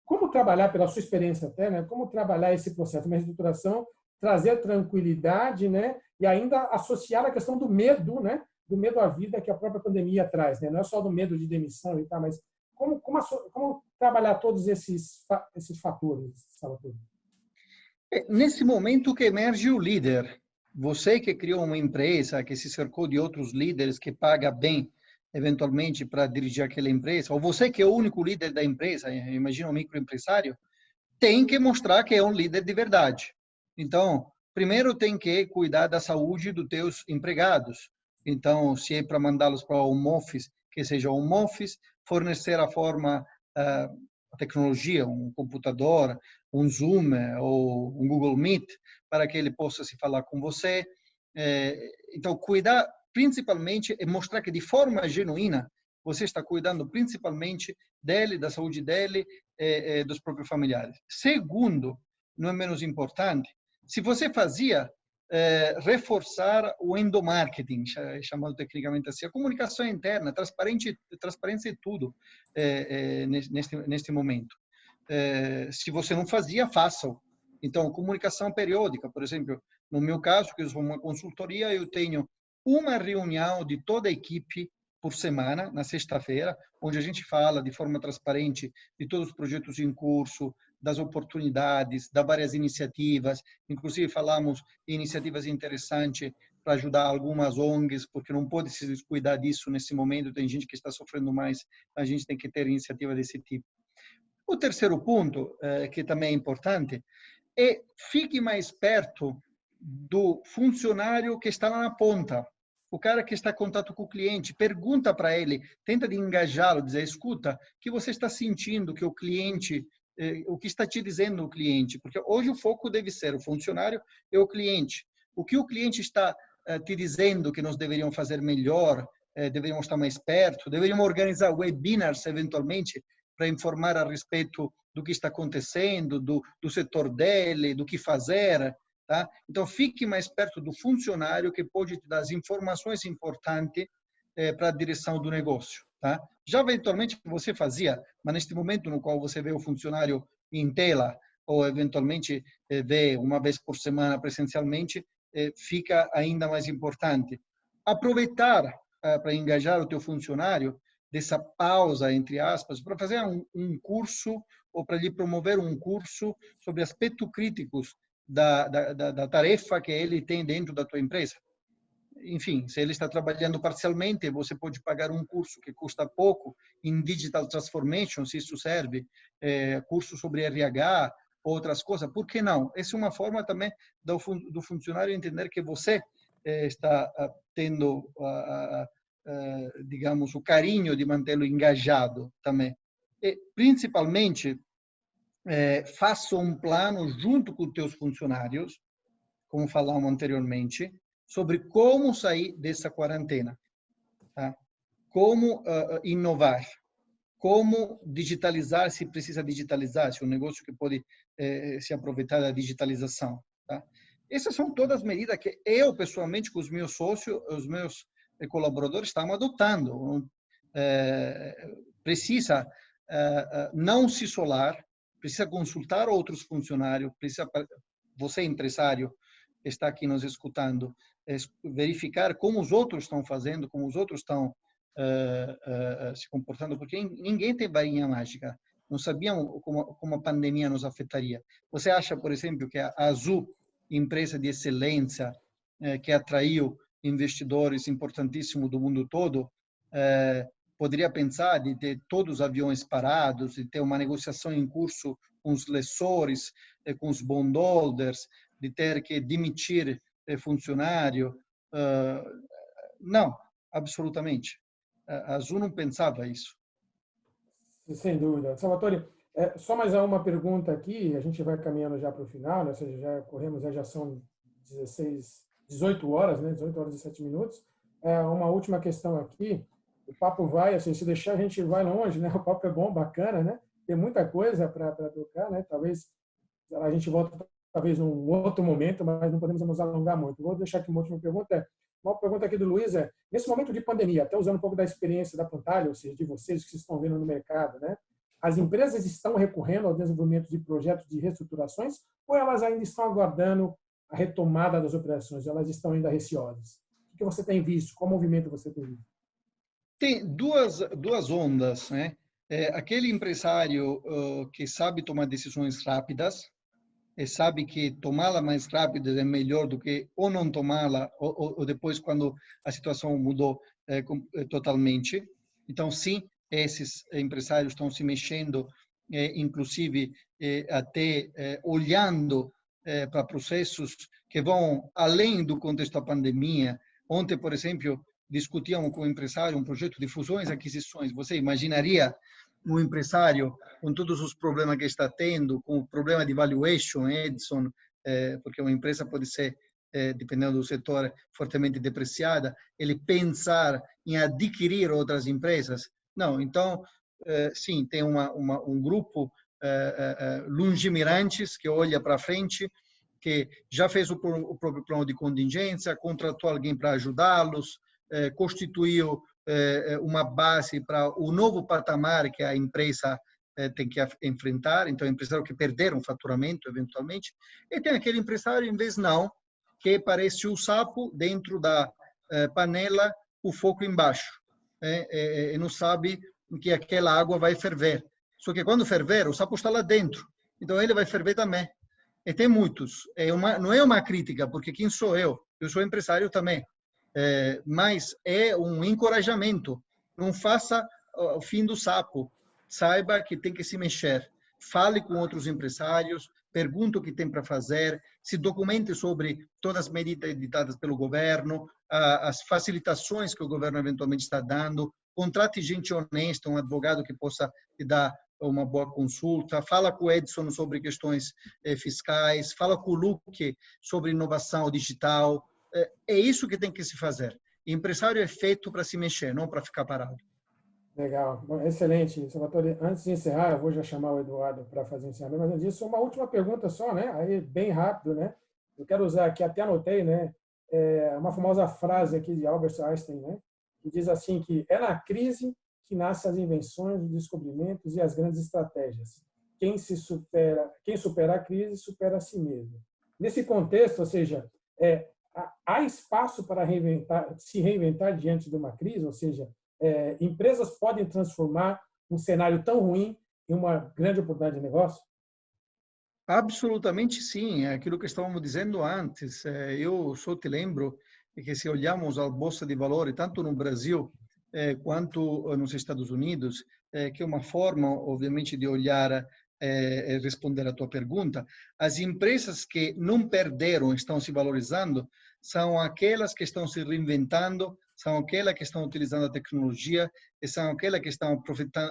como trabalhar, pela sua experiência até, né, como trabalhar esse processo de reestruturação, trazer tranquilidade, né, e ainda associar a questão do medo, né, do medo à vida que a própria pandemia traz, né? Não é só do medo de demissão e tal, mas como trabalhar todos esses fatores, Salvador? Nesse momento que emerge o líder, você que criou uma empresa, que se cercou de outros líderes, que paga bem, eventualmente, para dirigir aquela empresa, ou você que é o único líder da empresa, imagina um microempresário, tem que mostrar que é um líder de verdade. Então, primeiro tem que cuidar da saúde dos teus empregados. Então, se é para mandá-los para o home office, que seja home office, fornecer a forma, a tecnologia, um computador, um Zoom ou um Google Meet, para que ele possa se falar com você. Então, cuidar principalmente é mostrar que de forma genuína você está cuidando principalmente dele, da saúde dele, dos próprios familiares. Segundo, não é menos importante, se você fazia reforçar o endomarketing, chamado tecnicamente assim, a comunicação interna, transparência e tudo neste momento. Se você não fazia, faça-o. Então, comunicação periódica, por exemplo, no meu caso, que eu sou uma consultoria, eu tenho uma reunião de toda a equipe por semana, na sexta-feira, onde a gente fala de forma transparente de todos os projetos em curso, das oportunidades, das várias iniciativas, inclusive falamos em iniciativas interessantes para ajudar algumas ONGs, porque não pode se descuidar disso nesse momento, tem gente que está sofrendo mais, a gente tem que ter iniciativa desse tipo. O terceiro ponto, que também é importante, é fique mais perto do funcionário que está lá na ponta, o cara que está em contato com o cliente, pergunta para ele, tenta de engajá-lo, dizer, escuta, o que você está sentindo que o cliente, o que está te dizendo o cliente? Porque hoje o foco deve ser o funcionário e o cliente. O que o cliente está te dizendo que nós deveríamos fazer melhor, deveríamos estar mais perto, deveríamos organizar webinars, eventualmente, para informar a respeito do que está acontecendo, do setor dele, do que fazer. Tá? Então, fique mais perto do funcionário que pode te dar as informações importantes para a direção do negócio. Tá? Já eventualmente você fazia, mas neste momento no qual você vê o funcionário em tela ou eventualmente vê uma vez por semana presencialmente, fica ainda mais importante. Aproveitar para engajar o teu funcionário dessa pausa, entre aspas, para fazer um curso ou para lhe promover um curso sobre aspectos críticos da tarefa que ele tem dentro da tua empresa. Enfim, se ele está trabalhando parcialmente, você pode pagar um curso que custa pouco em Digital Transformation, se isso serve, curso sobre RH, outras coisas. Por que não? Essa é uma forma também do funcionário entender que você está tendo, digamos, o carinho de mantê-lo engajado também. E, principalmente, faça um plano junto com os teus funcionários, como falamos anteriormente, sobre como sair dessa quarentena, tá? Como inovar, como digitalizar, se precisa digitalizar, se é um negócio que pode se aproveitar da digitalização, tá? Essas são todas medidas que eu, pessoalmente, com os meus sócios, os meus colaboradores, estamos adotando. Precisa não se isolar, precisa consultar outros funcionários, precisa, você, empresário, que está aqui nos escutando, verificar como os outros estão fazendo, como os outros estão se comportando, porque ninguém tem varinha mágica. Não sabíamos como a pandemia nos afetaria. Você acha, por exemplo, que a Azul, empresa de excelência, que atraiu investidores importantíssimos do mundo todo, poderia pensar de ter todos os aviões parados, de ter uma negociação em curso com os lessores, com os bondholders, de ter que demitir funcionário? Não, absolutamente. A Azul não pensava isso. Sem dúvida. Salvatore, só mais uma pergunta aqui, a gente vai caminhando já para o final, né? Ou seja, já corremos, já são 18 horas, né? 18 horas e 7 minutos. Uma última questão aqui, o papo vai, assim, se deixar a gente vai longe, né? O papo é bom, bacana, né? Tem muita coisa para trocar, né? Talvez a gente volte talvez num outro momento, mas não podemos nos alongar muito. Vou deixar aqui uma última pergunta. Uma pergunta aqui do Luiz nesse momento de pandemia, até usando um pouco da experiência da Pantaleo, ou seja, de vocês que estão vendo no mercado, né? As empresas estão recorrendo ao desenvolvimento de projetos de reestruturações ou elas ainda estão aguardando a retomada das operações? Elas estão ainda receosas? O que você tem visto? Qual movimento você tem visto? Tem duas ondas, né? Aquele empresário que sabe tomar decisões rápidas, e sabe que tomá-la mais rápido é melhor do que ou não tomá-la, ou depois quando a situação mudou totalmente. Então, sim, esses empresários estão se mexendo, inclusive até olhando para processos que vão além do contexto da pandemia. Ontem, por exemplo, discutíamos com o empresário um projeto de fusões e aquisições. Você imaginaria um empresário com todos os problemas que está tendo, com o problema de valuation, Edison, porque uma empresa pode ser, dependendo do setor, fortemente depreciada, ele pensar em adquirir outras empresas? Não, então, sim, tem um grupo longemirantes que olha para frente, que já fez o próprio plano de contingência, contratou alguém para ajudá-los, constituiu uma base para o novo patamar que a empresa tem que enfrentar. Então, empresário que perderam faturamento, eventualmente. E tem aquele empresário, em vez não, que parece o sapo dentro da panela, o fogo embaixo. E não sabe que aquela água vai ferver. Só que quando ferver, o sapo está lá dentro. Então, ele vai ferver também. E tem muitos. Não é uma crítica, porque quem sou eu? Eu sou empresário também. Mas é um encorajamento. Não faça o fim do sapo. Saiba que tem que se mexer. Fale com outros empresários, pergunte o que tem para fazer, se documente sobre todas as medidas editadas pelo governo, as facilitações que o governo eventualmente está dando, contrate gente honesta, um advogado que possa te dar uma boa consulta, fala com o Edson sobre questões fiscais, fala com o Luque sobre inovação digital. É isso que tem que se fazer. Empresário é feito para se mexer, não para ficar parado. Legal, excelente, Salvatore. Antes de encerrar, eu vou já chamar o Eduardo para fazer o encerramento, mas antes disso, uma última pergunta só, né? Aí, bem rápido, né? Eu quero usar aqui, até anotei, né? Uma famosa frase aqui de Albert Einstein, né? Que diz assim que é na crise que nascem as invenções, os descobrimentos e as grandes estratégias. Quem supera a crise, supera a si mesmo. Nesse contexto, ou seja, há espaço para se reinventar diante de uma crise, ou seja, empresas podem transformar um cenário tão ruim em uma grande oportunidade de negócio? Absolutamente sim, é aquilo que estávamos dizendo antes. Eu só te lembro que se olhamos a Bolsa de Valores, tanto no Brasil quanto nos Estados Unidos, que é uma forma, obviamente, de olhar e responder a tua pergunta, as empresas que não perderam, estão se valorizando, são aquelas que estão se reinventando, são aquelas que estão utilizando a tecnologia e são aquelas que estão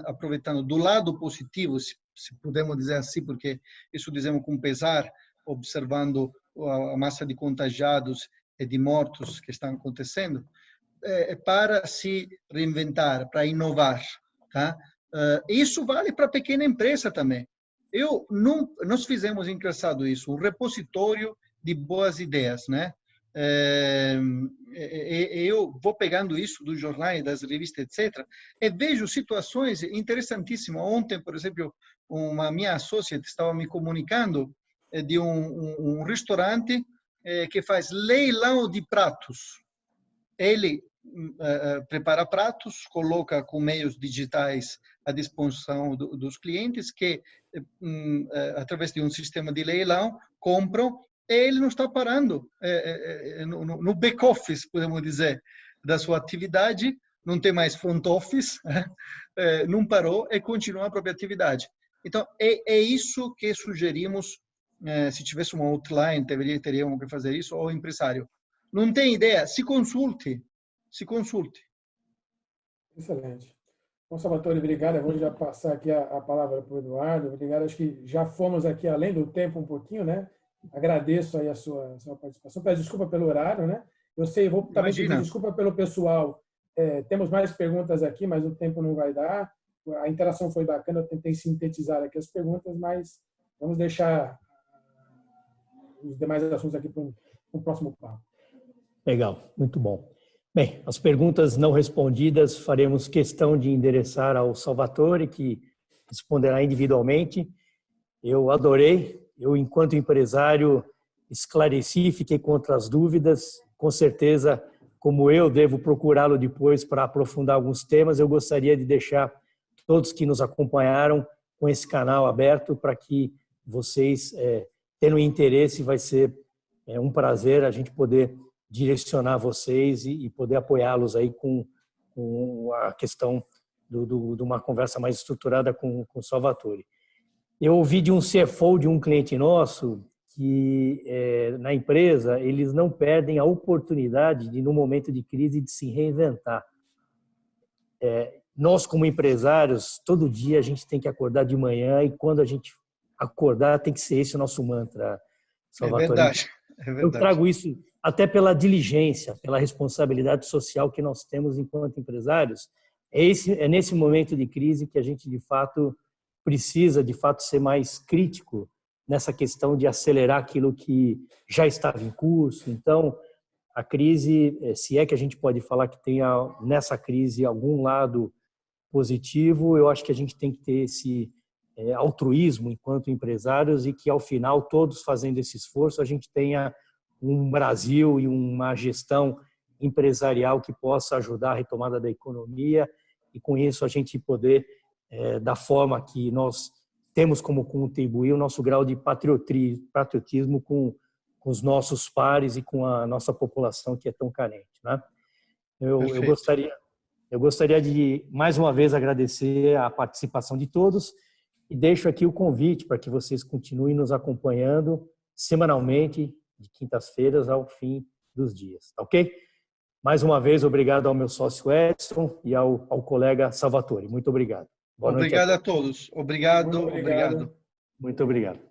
aproveitando do lado positivo, se podemos dizer assim, porque isso dizemos com pesar, observando a massa de contagiados e de mortos que estão acontecendo, para se reinventar, para inovar. Tá? Isso vale para a pequena empresa também. Nós fizemos engraçado isso, um repositório de boas ideias, né? Eu vou pegando isso dos jornais, das revistas, etc., e vejo situações interessantíssimas. Ontem, por exemplo, uma minha sócia estava me comunicando de um restaurante que faz leilão de pratos. Ele prepara pratos, coloca com meios digitais à disposição dos clientes que, através de um sistema de leilão, compram. E ele não está parando no back-office, podemos dizer, da sua atividade, não tem mais front office, não parou e continua a própria atividade. Então, é isso que sugerimos, se tivesse uma outline, teríamos que fazer isso, ou empresário. Não tem ideia? Se consulte. Se consulte. Excelente. Bom, Salvatore, obrigado. Eu vou já passar aqui a palavra para o Eduardo. Obrigado. Acho que já fomos aqui além do tempo um pouquinho, né? Agradeço aí a sua participação. Peço desculpa pelo horário, né? Eu sei, vou também pedir desculpa pelo pessoal. Temos mais perguntas aqui, mas o tempo não vai dar. A interação foi bacana, eu tentei sintetizar aqui as perguntas, mas vamos deixar os demais assuntos aqui para um próximo papo. Legal, muito bom. Bem, as perguntas não respondidas faremos questão de endereçar ao Salvatore, que responderá individualmente. Eu adorei. Eu, enquanto empresário, esclareci, fiquei contra as dúvidas. Com certeza, como eu devo procurá-lo depois para aprofundar alguns temas, eu gostaria de deixar todos que nos acompanharam com esse canal aberto para que vocês, tendo interesse, vai ser um prazer a gente poder direcionar vocês e poder apoiá-los aí com a questão de uma conversa mais estruturada com o Salvatore. Eu ouvi de um CFO de um cliente nosso que na empresa eles não perdem a oportunidade de, no momento de crise, de se reinventar. Nós, como empresários, todo dia a gente tem que acordar de manhã e quando a gente acordar tem que ser esse o nosso mantra, Salvatore. É verdade. Eu trago isso até pela diligência, pela responsabilidade social que nós temos enquanto empresários. É nesse momento de crise que a gente, de fato, precisa, de fato, ser mais crítico nessa questão de acelerar aquilo que já estava em curso. Então, a crise, se é que a gente pode falar que tenha nessa crise algum lado positivo, eu acho que a gente tem que ter esse altruísmo enquanto empresários e que, ao final, todos fazendo esse esforço, a gente tenha um Brasil e uma gestão empresarial que possa ajudar a retomada da economia e, com isso, a gente poder, da forma que nós temos como contribuir, o nosso grau de patriotismo com os nossos pares e com a nossa população que é tão carente, né? Eu gostaria de, mais uma vez, agradecer a participação de todos e deixo aqui o convite para que vocês continuem nos acompanhando semanalmente, de quintas-feiras ao fim dos dias, ok? Mais uma vez, obrigado ao meu sócio Edson e ao colega Salvatore. Muito obrigado. Boa noite a todos. Obrigado. Muito obrigado.